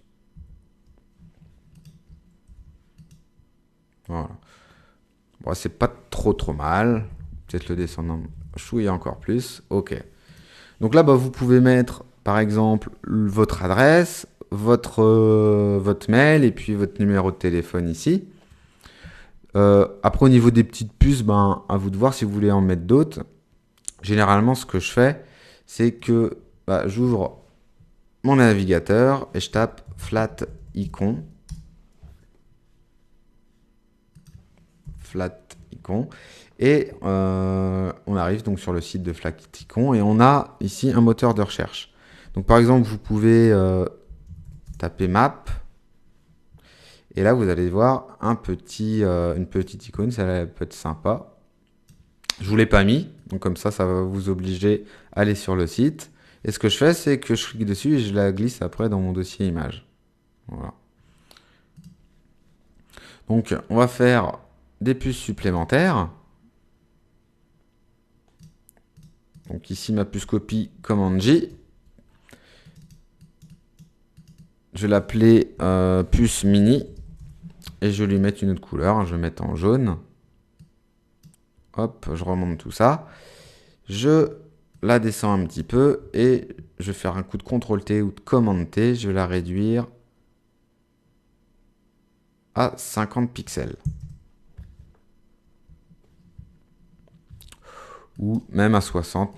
S1: Voilà. Bon, c'est pas trop mal. Peut-être le descendre un chouïa encore plus. OK. Donc là, vous pouvez mettre, par exemple, votre adresse, votre mail et puis votre numéro de téléphone ici. Après, au niveau des petites puces, à vous de voir si vous voulez en mettre d'autres. Généralement, ce que je fais, c'est que j'ouvre mon navigateur et je tape flat icon. Flat icon. Et on arrive donc sur le site de Flat icon et on a ici un moteur de recherche. Donc par exemple, vous pouvez taper map. Et là, vous allez voir une petite icône, ça peut être sympa. Je ne vous l'ai pas mis, donc comme ça va vous obliger à aller sur le site. Et ce que je fais, c'est que je clique dessus et je la glisse après dans mon dossier image. Voilà. Donc, on va faire des puces supplémentaires. Donc ici, ma puce copie, Command J. Je vais l'appeler puce mini. Et je vais lui mettre une autre couleur. Je vais mettre en jaune. Hop, je remonte tout ça. Je la descends un petit peu et je vais faire un coup de CTRL-T ou de Command-T. Je vais la réduire à 50 pixels. Ou même à 60.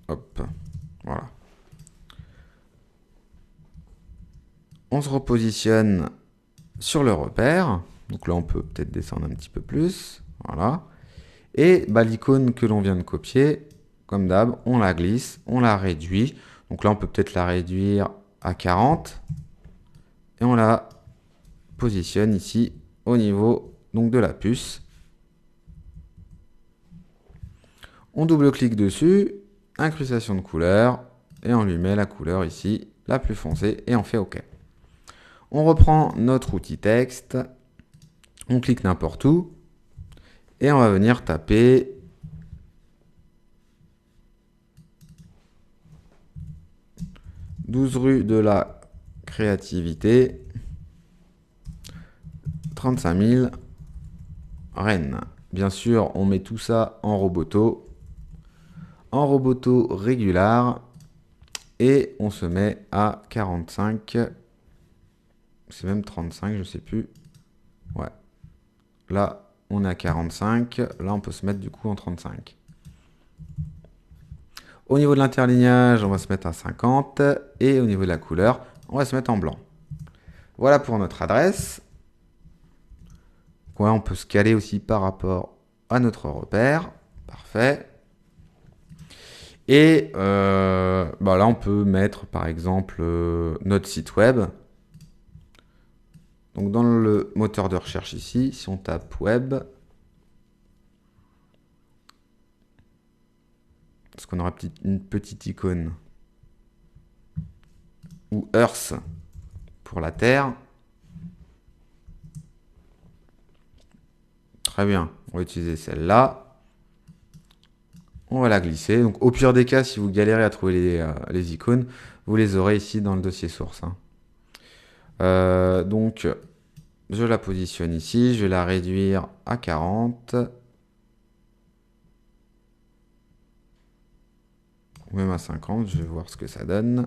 S1: Hop, voilà. On se repositionne sur le repère. Donc là, on peut peut-être descendre un petit peu plus. Voilà. Et bah, l'icône que l'on vient de copier, comme d'hab, on la glisse, on la réduit. Donc là, on peut peut-être la réduire à 40. Et on la positionne ici au niveau donc, de la puce. On double-clique dessus, incrustation de couleur, et on lui met la couleur ici, la plus foncée, et on fait OK. On reprend notre outil texte, on clique n'importe où, et on va venir taper 12 rue de la Créativité, 35 000 Rennes. Bien sûr, on met tout ça en roboto régular, et on se met à 45, c'est même 35, je sais plus. Ouais. Là, on est à 45, là on peut se mettre du coup en 35. Au niveau de l'interlignage, on va se mettre à 50, et au niveau de la couleur, on va se mettre en blanc. Voilà pour notre adresse. Ouais, on peut se caler aussi par rapport à notre repère. Parfait. Et bah là, on peut mettre par exemple notre site web. Donc dans le moteur de recherche ici, si on tape web, est-ce qu'on aura une petite icône ou Earth pour la Terre. Très bien, on va utiliser celle-là. On va la glisser. Donc au pire des cas, si vous galérez à trouver les icônes, vous les aurez ici dans le dossier source. Donc je la positionne ici, je vais la réduire à 40. Ou même à 50, je vais voir ce que ça donne.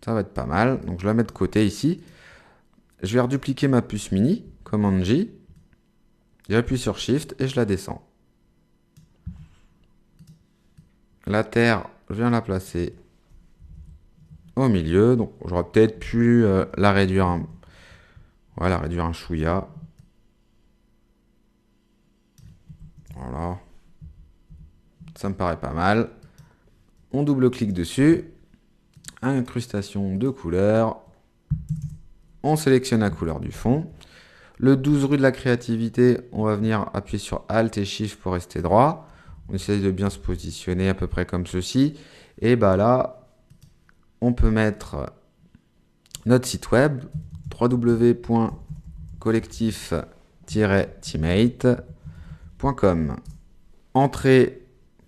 S1: Ça va être pas mal. Donc je la mets de côté ici. Je vais redupliquer ma puce mini, Command J. J'appuie sur Shift et je la descends. La terre, je viens la placer au milieu. Donc j'aurais peut-être pu la réduire un chouïa. Voilà. Ça me paraît pas mal. On double-clique dessus. Incrustation de couleurs. On sélectionne la couleur du fond. Le 12 rue de la Créativité, on va venir appuyer sur Alt et Shift pour rester droit. On essaie de bien se positionner à peu près comme ceci. Et bah là, on peut mettre notre site web www.collectif-teammate.com. Entrée,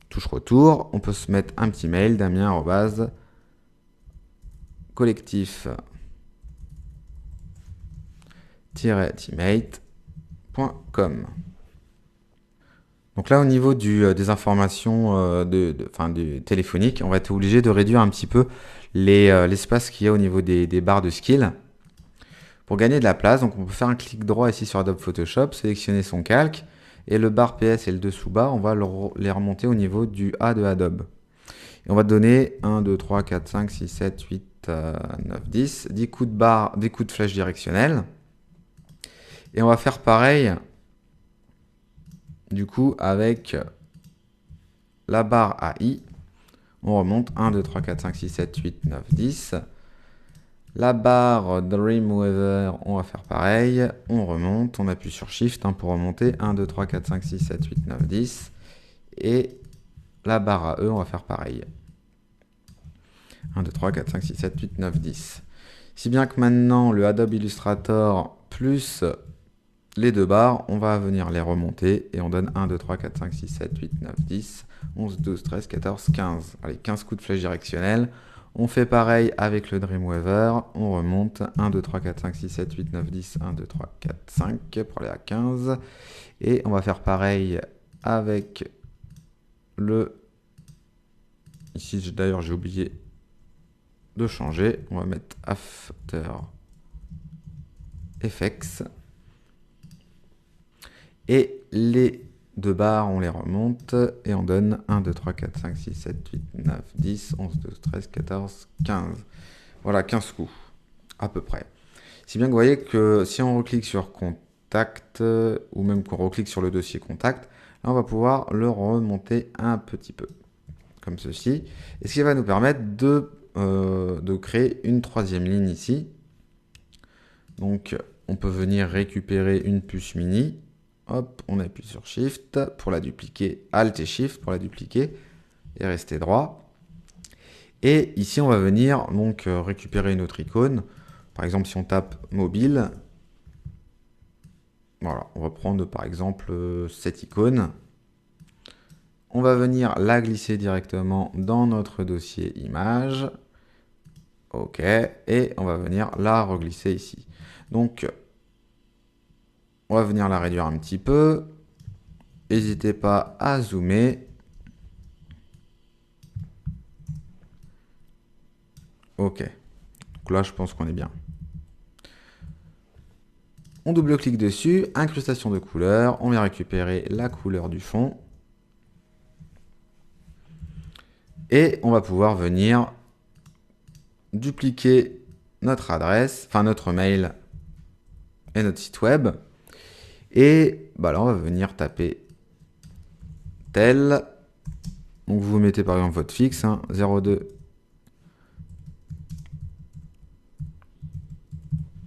S1: touche retour. On peut se mettre un petit mail, damien@collectif-teammate.com. Donc là, au niveau des informations du téléphonique, on va être obligé de réduire un petit peu l'espace qu'il y a au niveau des barres de skill. Pour gagner de la place, donc on peut faire un clic droit ici sur Adobe Photoshop, sélectionner son calque, et le bar PS et le dessous-bas, on va les remonter au niveau du A de Adobe. Et on va donner 1, 2, 3, 4, 5, 6, 7, 8, 9, 10, 10 coups de flèche directionnelle. Et on va faire pareil du coup avec la barre AI. On remonte 1, 2, 3, 4, 5, 6, 7, 8, 9, 10. La barre Dreamweaver, on va faire pareil. On remonte, on appuie sur Shift pour remonter. 1, 2, 3, 4, 5, 6, 7, 8, 9, 10. Et la barre AE, on va faire pareil. 1, 2, 3, 4, 5, 6, 7, 8, 9, 10. Si bien que maintenant, le Adobe Illustrator plus les deux barres, on va venir les remonter et on donne 1, 2, 3, 4, 5, 6, 7, 8, 9, 10, 11, 12, 13, 14, 15. Allez, 15 coups de flèche directionnelle. On fait pareil avec le Dreamweaver. On remonte 1, 2, 3, 4, 5, 6, 7, 8, 9, 10, 1, 2, 3, 4, 5 pour aller à 15. Et on va faire pareil avec le... Ici, d'ailleurs, j'ai oublié de changer. On va mettre After Effects. Et les deux barres, on les remonte et on donne 1, 2, 3, 4, 5, 6, 7, 8, 9, 10, 11, 12, 13, 14, 15. Voilà, 15 coups, à peu près. Si bien que vous voyez que si on reclique sur Contact, ou même qu'on reclique sur le dossier Contact, là on va pouvoir le remonter un petit peu, comme ceci. Et ce qui va nous permettre de créer une troisième ligne ici. Donc on peut venir récupérer une puce mini. Hop, on appuie sur Shift pour la dupliquer, Alt et Shift pour la dupliquer et rester droit. Et ici, on va venir donc récupérer une autre icône. Par exemple, si on tape mobile, voilà, on va prendre par exemple cette icône. On va venir la glisser directement dans notre dossier image. OK, et on va venir la reglisser ici. Donc, on va venir la réduire un petit peu. N'hésitez pas à zoomer. OK. Donc là, je pense qu'on est bien. On double-clique dessus, incrustation de couleurs. On vient récupérer la couleur du fond. Et on va pouvoir venir dupliquer notre adresse, enfin notre mail et notre site web. Et bah là, on va venir taper tel. Donc vous mettez par exemple votre fixe, 02.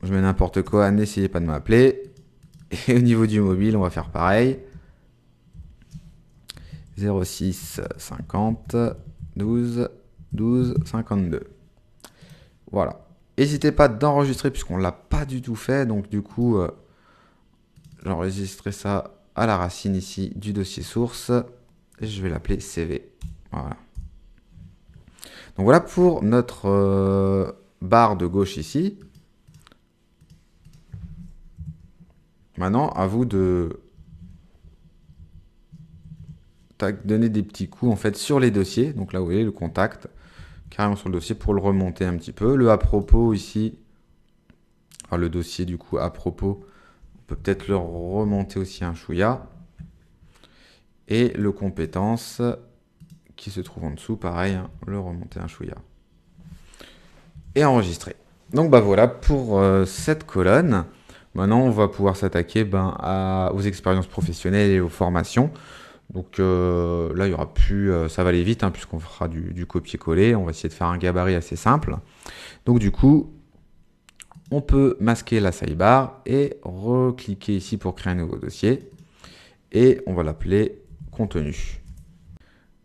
S1: Je mets n'importe quoi, n'essayez pas de m'appeler. Et au niveau du mobile, on va faire pareil. 06 50 12 12 52. Voilà. N'hésitez pas d'enregistrer puisqu'on ne l'a pas du tout fait. Donc du coup, j'enregistrerai ça à la racine ici du dossier source. Et je vais l'appeler CV. Voilà. Donc voilà pour notre barre de gauche ici. Maintenant, à vous de donner des petits coups en fait sur les dossiers. Donc là, vous voyez le contact carrément sur le dossier pour le remonter un petit peu. Le à propos ici, enfin le dossier du coup à propos, on peut peut-être le remonter aussi un chouïa. Et le compétence qui se trouve en dessous, pareil, le remonter un chouïa. Et enregistrer. Donc bah voilà pour cette colonne. Maintenant, on va pouvoir s'attaquer aux expériences professionnelles et aux formations. Donc là, il y aura plus, ça va aller vite puisqu'on fera du copier-coller. On va essayer de faire un gabarit assez simple. Donc du coup, on peut masquer la sidebar et recliquer ici pour créer un nouveau dossier. Et on va l'appeler contenu.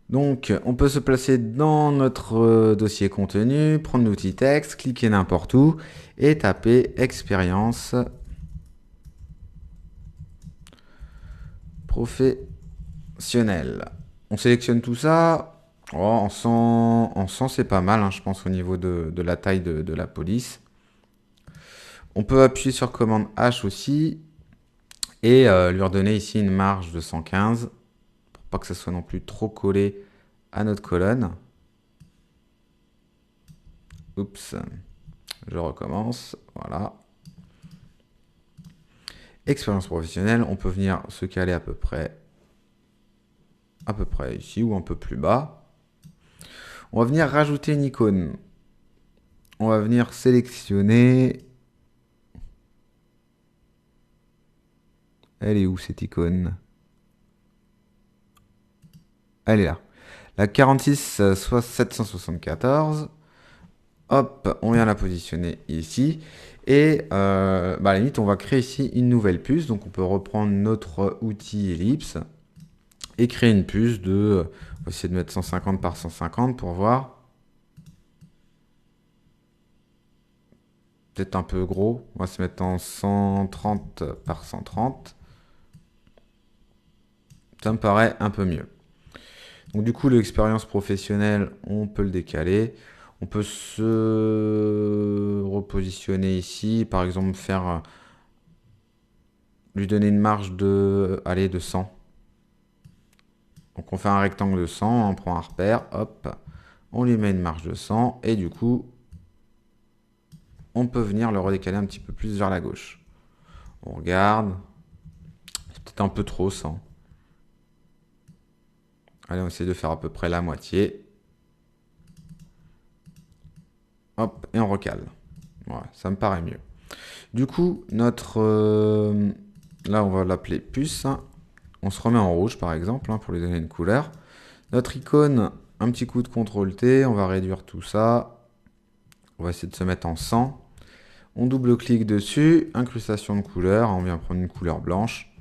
S1: Donc, on peut se placer dans notre dossier contenu, prendre l'outil texte, cliquer n'importe où et taper expérience professionnelle. On sélectionne tout ça. Oh, en 100 c'est pas mal, je pense, au niveau de la taille de la police. On peut appuyer sur commande H aussi et lui redonner ici une marge de 115 pour pas que ça soit non plus trop collé à notre colonne. Oups, je recommence, voilà. Expérience professionnelle, on peut venir se caler à peu près ici ou un peu plus bas. On va venir rajouter une icône. On va venir sélectionner. Elle est où cette icône? Elle est là. La 46 774. Hop, on vient la positionner ici. Et à la limite, on va créer ici une nouvelle puce. Donc on peut reprendre notre outil ellipse et créer une puce de... On va essayer de mettre 150 par 150 pour voir. peut-être un peu gros. On va se mettre en 130 par 130. Ça me paraît un peu mieux. Donc du coup, l'expérience professionnelle, on peut le décaler. On peut se repositionner ici. Par exemple, lui donner une marge de, allez, de 100. Donc on fait un rectangle de 100, on prend un repère, hop, on lui met une marge de 100. Et du coup, on peut venir le redécaler un petit peu plus vers la gauche. On regarde. C'est peut-être un peu trop 100. Allez, on essaie de faire à peu près la moitié. Hop, et on recale. Voilà, ça me paraît mieux. Du coup, là, on va l'appeler puce. On se remet en rouge, par exemple, pour lui donner une couleur. Notre icône, un petit coup de CTRL-T. On va réduire tout ça. On va essayer de se mettre en 100. On double-clique dessus. Incrustation de couleur. On vient prendre une couleur blanche.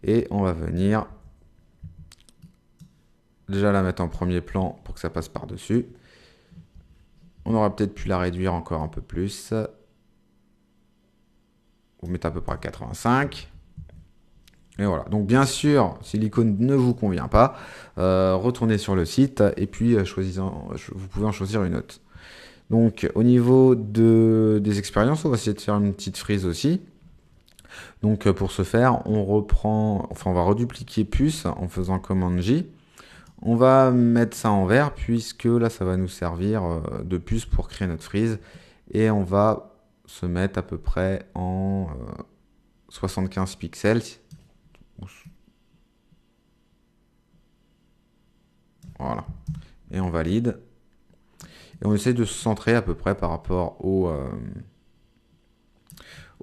S1: Et on va venir déjà la mettre en premier plan pour que ça passe par-dessus. On aurait peut-être pu la réduire encore un peu plus. Vous mettez à peu près à 85. Et voilà. Donc bien sûr, si l'icône ne vous convient pas, retournez sur le site et puis vous pouvez en choisir une autre. Donc au niveau des expériences, on va essayer de faire une petite frise aussi. Donc pour ce faire, on va redupliquer puce en faisant commande J. On va mettre ça en vert puisque là ça va nous servir de puce pour créer notre frise. Et on va se mettre à peu près en 75 pixels. Voilà. Et on valide. Et on essaie de se centrer à peu près par rapport au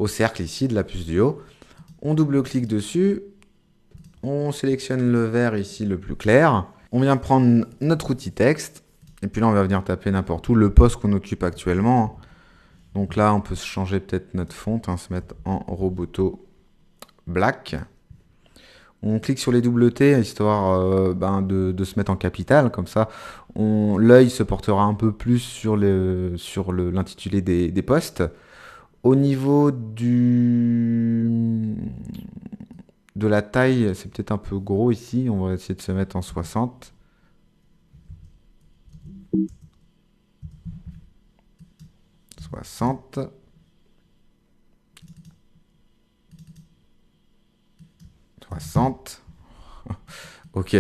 S1: cercle ici de la puce du haut. On double-clique dessus. On sélectionne le vert ici le plus clair. On vient prendre notre outil texte. Et puis là, on va venir taper n'importe où le poste qu'on occupe actuellement. Donc là, on peut changer peut-être notre font, se mettre en Roboto Black. On clique sur les double T, histoire de se mettre en capital. Comme ça, l'œil se portera un peu plus sur l'intitulé des postes. Au niveau de la taille, c'est peut-être un peu gros ici. On va essayer de se mettre en 60. Ok.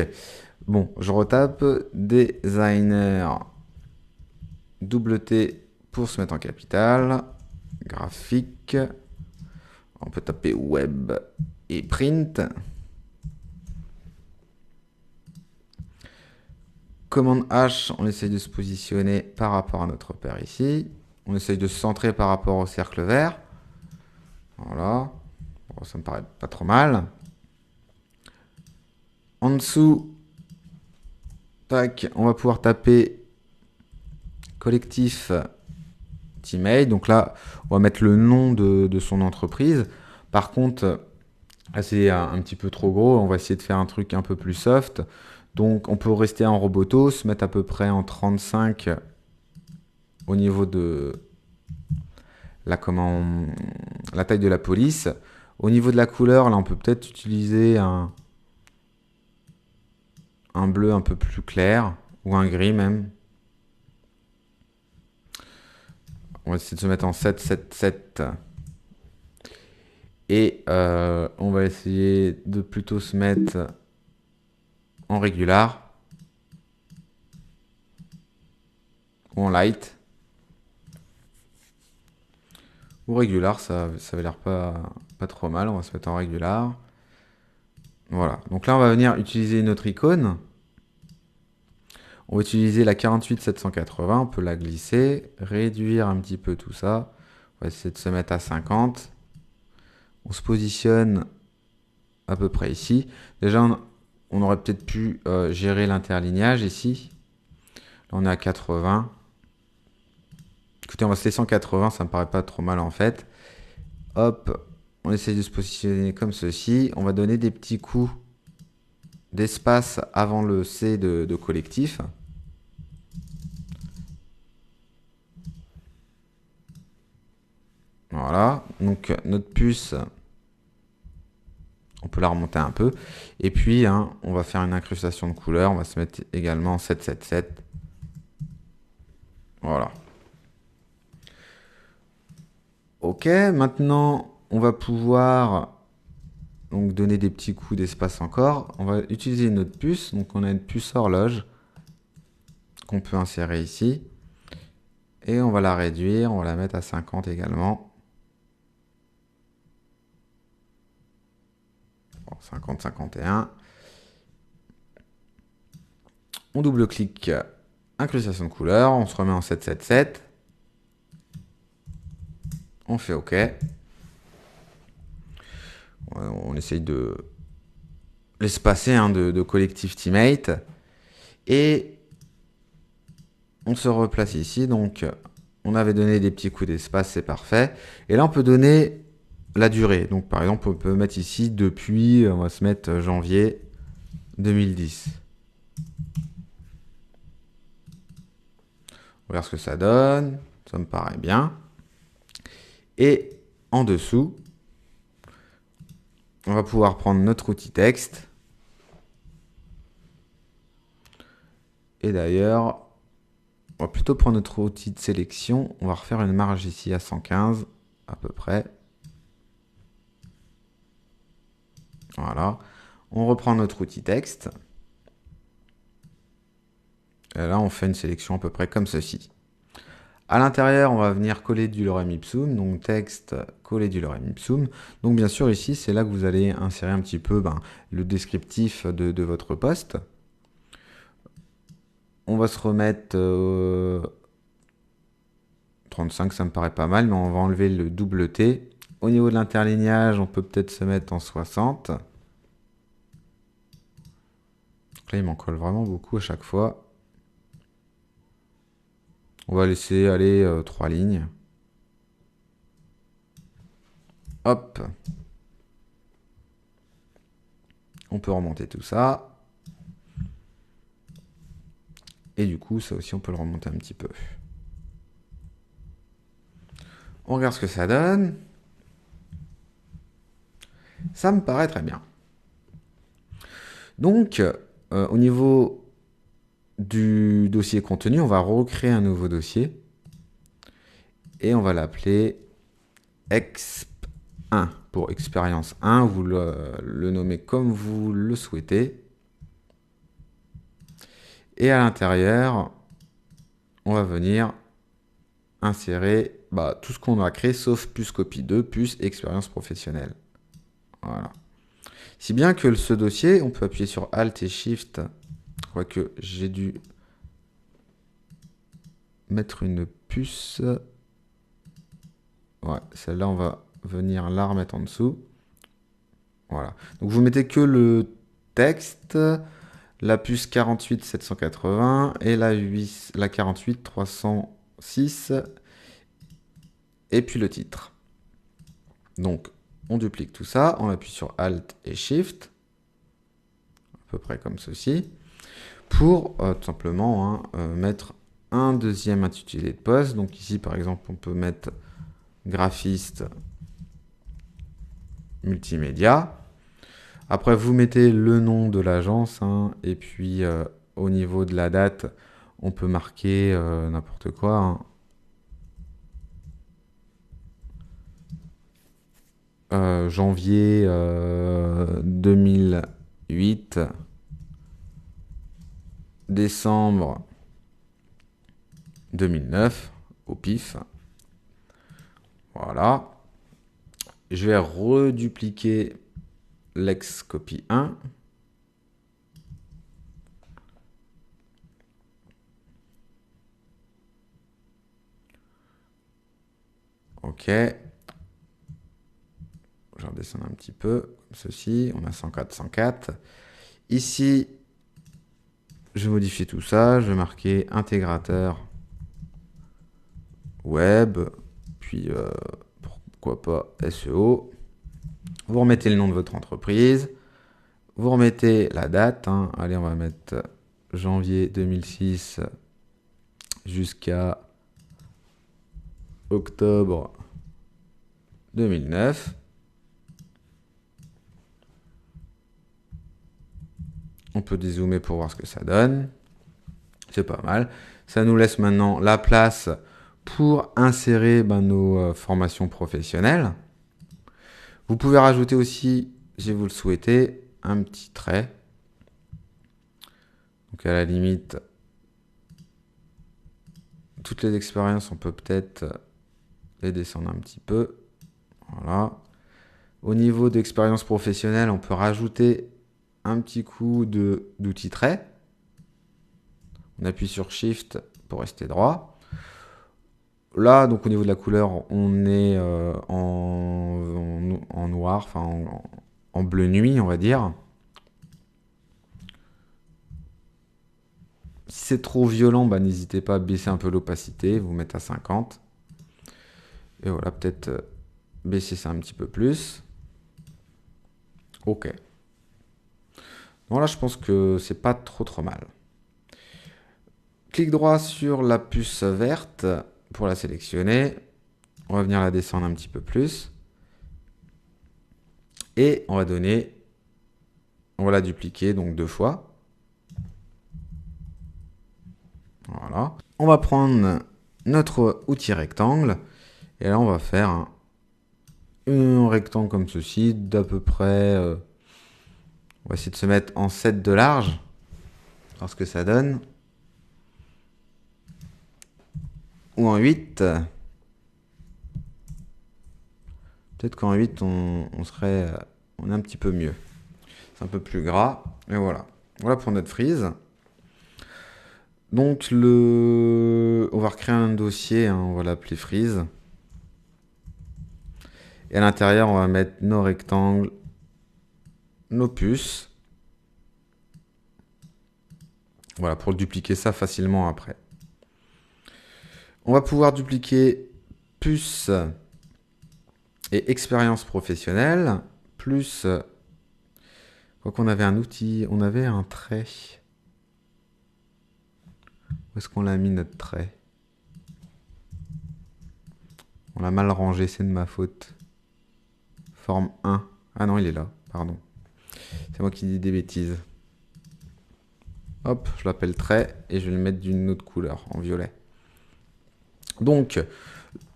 S1: Bon, je retape designer double T pour se mettre en capital. Graphique. On peut taper web et print. Commande H, on essaye de se positionner par rapport à notre repère ici. On essaye de se centrer par rapport au cercle vert. Voilà. Bon, ça me paraît pas trop mal. En dessous, tac, on va pouvoir taper collectif Teammate. Donc là, on va mettre le nom de son entreprise. Par contre, là, c'est un petit peu trop gros. On va essayer de faire un truc un peu plus soft. Donc, on peut rester en roboto, se mettre à peu près en 35 au niveau de la taille de la police. Au niveau de la couleur, là, on peut peut-être utiliser un bleu un peu plus clair ou un gris même. On va essayer de se mettre en 777. Et on va essayer de plutôt se mettre en régular ou en light. Ou régular, ça avait l'air pas trop mal. On va se mettre en régular. Voilà. Donc là, on va venir utiliser notre icône. On va utiliser la 48780. On peut la glisser, réduire un petit peu tout ça. On va essayer de se mettre à 50. On se positionne à peu près ici. Déjà, on aurait peut-être pu gérer l'interlignage ici. Là, on est à 80. Écoutez, on va se laisser en 80, ça me paraît pas trop mal en fait. Hop, on essaie de se positionner comme ceci. On va donner des petits coups d'espace avant le C de collectif. Voilà, donc notre puce, on peut la remonter un peu. Et puis, hein, on va faire une incrustation de couleurs. On va se mettre également 777. Voilà. Ok, maintenant, on va pouvoir donc donner des petits coups d'espace encore. On va utiliser notre puce. Donc, on a une puce horloge qu'on peut insérer ici. Et on va la réduire. On va la mettre à 50 également. 50, 51. On double-clique incrustation de couleurs. On se remet en 777. On fait OK. On essaye de l'espacer hein, de collectif teammate. Et on se replace ici. Donc, on avait donné des petits coups d'espace, c'est parfait. Et là, on peut donner la durée. Donc, par exemple, on peut mettre ici depuis, on va se mettre janvier 2010. On regarde ce que ça donne. Ça me paraît bien. Et en dessous, on va pouvoir prendre notre outil texte. Et d'ailleurs, on va plutôt prendre notre outil de sélection. On va refaire une marge ici à 115 à peu près. Voilà. On reprend notre outil texte. Et là, on fait une sélection à peu près comme ceci. À l'intérieur, on va venir coller du lorem ipsum. Donc texte, coller du lorem ipsum. Donc bien sûr, ici, c'est là que vous allez insérer un petit peu le descriptif de votre poste. On va se remettre 35, ça me paraît pas mal, mais on va enlever le double T. Au niveau de l'interlignage, on peut peut-être se mettre en 60. Donc là, il m'en colle vraiment beaucoup à chaque fois. On va laisser aller 3 lignes. Hop. On peut remonter tout ça. Et du coup, ça aussi, on peut le remonter un petit peu. On regarde ce que ça donne. Ça me paraît très bien. Donc, au niveau du dossier contenu, on va recréer un nouveau dossier. Et on va l'appeler exp1 pour expérience 1. Vous le nommez comme vous le souhaitez. Et à l'intérieur, on va venir insérer tout ce qu'on a créé, sauf puce copie 2, puce expérience professionnelle. Voilà. Si bien que ce dossier, on peut appuyer sur Alt et Shift. Quoique j'ai dû mettre une puce. Ouais, celle-là, on va venir la remettre en dessous. Voilà. Donc vous mettez que le texte, la puce 48 780 et la 48 306 et puis le titre. Donc on duplique tout ça, on appuie sur Alt et Shift, à peu près comme ceci, pour tout simplement mettre un deuxième intitulé de poste. Donc ici par exemple on peut mettre graphiste multimédia. Après, vous mettez le nom de l'agence, et puis au niveau de la date, on peut marquer n'importe quoi. Janvier 2008, décembre 2009, au pif. Voilà. Je vais redupliquer l'ex copie 1. Ok. Je redescends un petit peu, comme ceci. On a 104, 104. Ici, je modifie tout ça. Je vais marquer intégrateur web. Puis, pourquoi pas SEO. Vous remettez le nom de votre entreprise. Vous remettez la date. Allez, on va mettre janvier 2006 jusqu'à octobre 2009. On peut dézoomer pour voir ce que ça donne. C'est pas mal. Ça nous laisse maintenant la place pour insérer nos formations professionnelles. Vous pouvez rajouter aussi, si vous le souhaitez, un petit trait. Donc à la limite, toutes les expériences, on peut peut-être les descendre un petit peu. Voilà. Au niveau d'expérience professionnelle, on peut rajouter un petit coup d'outil trait. On appuie sur Shift pour rester droit. Là, donc au niveau de la couleur, on est en noir, enfin en bleu nuit, on va dire. Si c'est trop violent, n'hésitez pas à baisser un peu l'opacité, vous mettre à 50. Et voilà, peut-être baisser ça un petit peu plus. Ok. Voilà, je pense que c'est pas trop mal. Clic droit sur la puce verte pour la sélectionner. On va venir la descendre un petit peu plus. Et on va la dupliquer donc 2 fois. Voilà. On va prendre notre outil rectangle. Et là, on va faire un rectangle comme ceci, d'à peu près... on va essayer de se mettre en 7 de large. Voir ce que ça donne. Ou en 8. Peut-être qu'en 8, on est un petit peu mieux. C'est un peu plus gras. Et voilà. Voilà pour notre frise. Donc, on va recréer un dossier. On va l'appeler frise. Et à l'intérieur, on va mettre nos rectangles, nos puces. Voilà, pour dupliquer ça facilement après. On va pouvoir dupliquer puce et expérience professionnelle, plus... Quoi qu'on avait un outil, on avait un trait. Où est-ce qu'on l'a mis notre trait? On l'a mal rangé, c'est de ma faute. Forme 1. Ah non, il est là, pardon. C'est moi qui dis des bêtises. Hop, je l'appelle trait et je vais le mettre d'une autre couleur, en violet. Donc,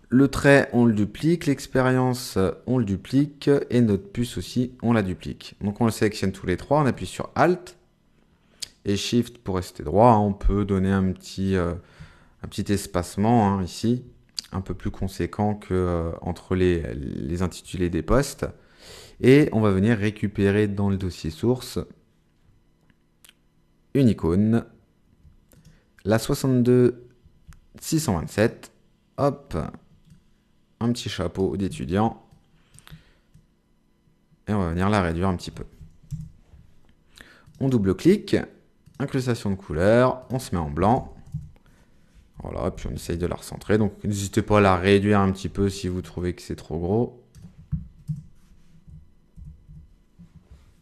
S1: le trait, on le duplique, l'expérience, on le duplique, et notre puce aussi, on la duplique. Donc on le sélectionne tous les trois, on appuie sur Alt et Shift pour rester droit. On peut donner un petit espacement ici, un peu plus conséquent que entre les intitulés des postes. Et on va venir récupérer dans le dossier source une icône, la 62627, hop, un petit chapeau d'étudiant, et on va venir la réduire un petit peu. On double-clique, incrustation de couleur, on se met en blanc, voilà, puis on essaye de la recentrer, donc n'hésitez pas à la réduire un petit peu si vous trouvez que c'est trop gros.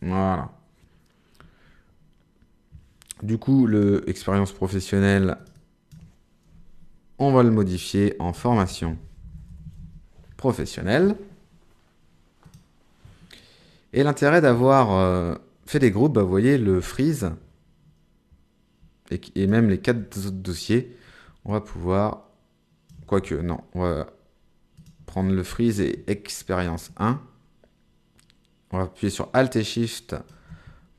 S1: Voilà. Du coup, l'expérience professionnelle, on va le modifier en formation professionnelle. Et l'intérêt d'avoir fait des groupes, vous voyez, le freeze et même les 4 autres dossiers, on va pouvoir, quoique, non, on va prendre le freeze et expérience 1. On va appuyer sur Alt et Shift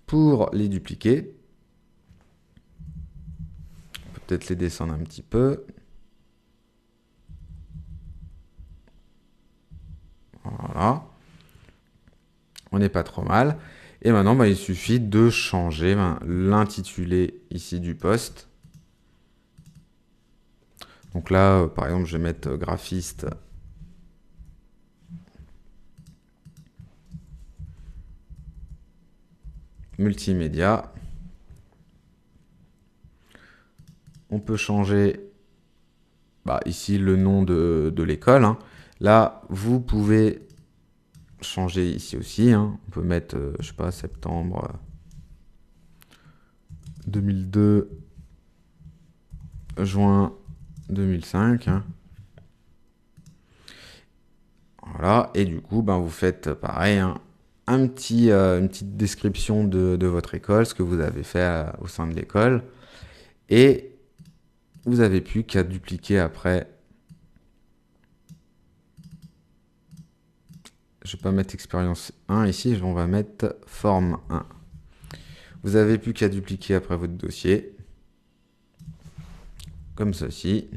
S1: pour les dupliquer. On peut peut-être les descendre un petit peu. Voilà. On n'est pas trop mal. Et maintenant, il suffit de changer l'intitulé ici du poste. Donc là, par exemple, je vais mettre graphiste multimédia. On peut changer ici le nom de l'école. Là, vous pouvez changer ici aussi. On peut mettre, je sais pas, septembre 2002, juin 2005. Voilà, Voilà, et du coup, ben, vous faites pareil, hein, une petite description de votre école, ce que vous avez fait au sein de l'école. Et vous n'avez plus qu'à dupliquer après. Je ne vais pas mettre expérience 1 ici, on va mettre forme 1. Vous n'avez plus qu'à dupliquer après votre dossier. Comme ceci.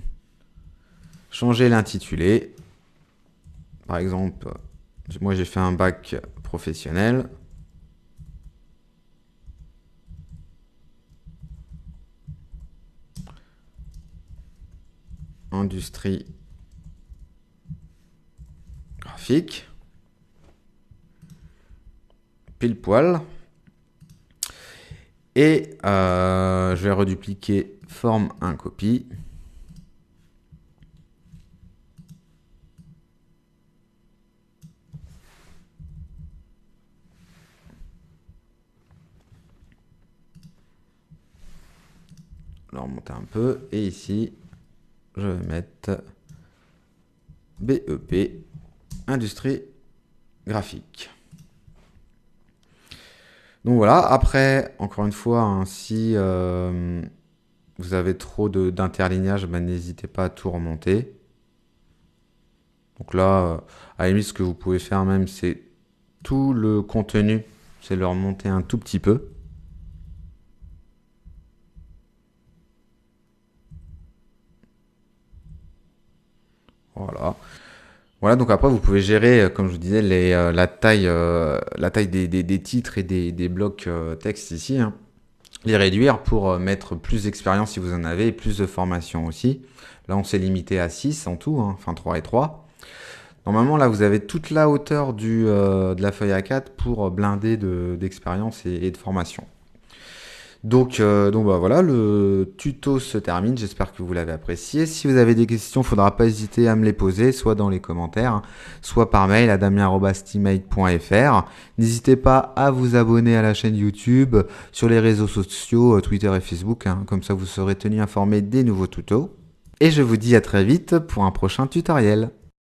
S1: Changer l'intitulé. Par exemple, moi j'ai fait un bac professionnel. Industrie graphique. Pile poil. Et je vais redupliquer forme 1 copie. Alors remonter un peu. Et ici, je vais mettre BEP, industrie graphique. Donc voilà, après, encore une fois, hein, si vous avez trop d'interlignage, ben, n'hésitez pas à tout remonter. Donc là, à la limite, ce que vous pouvez faire même, c'est tout le contenu, c'est le remonter un tout petit peu. Voilà. Voilà, donc après, vous pouvez gérer, comme je vous disais, la taille des titres et des blocs texte ici, hein. Les réduire pour mettre plus d'expérience si vous en avez et plus de formation aussi. Là, on s'est limité à 6 en tout, hein, enfin 3 et 3. Normalement, là, vous avez toute la hauteur de la feuille A4 pour blinder d'expérience et de formation. Donc bah voilà, le tuto se termine. J'espère que vous l'avez apprécié. Si vous avez des questions, il ne faudra pas hésiter à me les poser, soit dans les commentaires, soit par mail à damien@steamate.fr. N'hésitez pas à vous abonner à la chaîne YouTube, sur les réseaux sociaux, Twitter et Facebook, hein, comme ça vous serez tenu informé des nouveaux tutos. Et je vous dis à très vite pour un prochain tutoriel.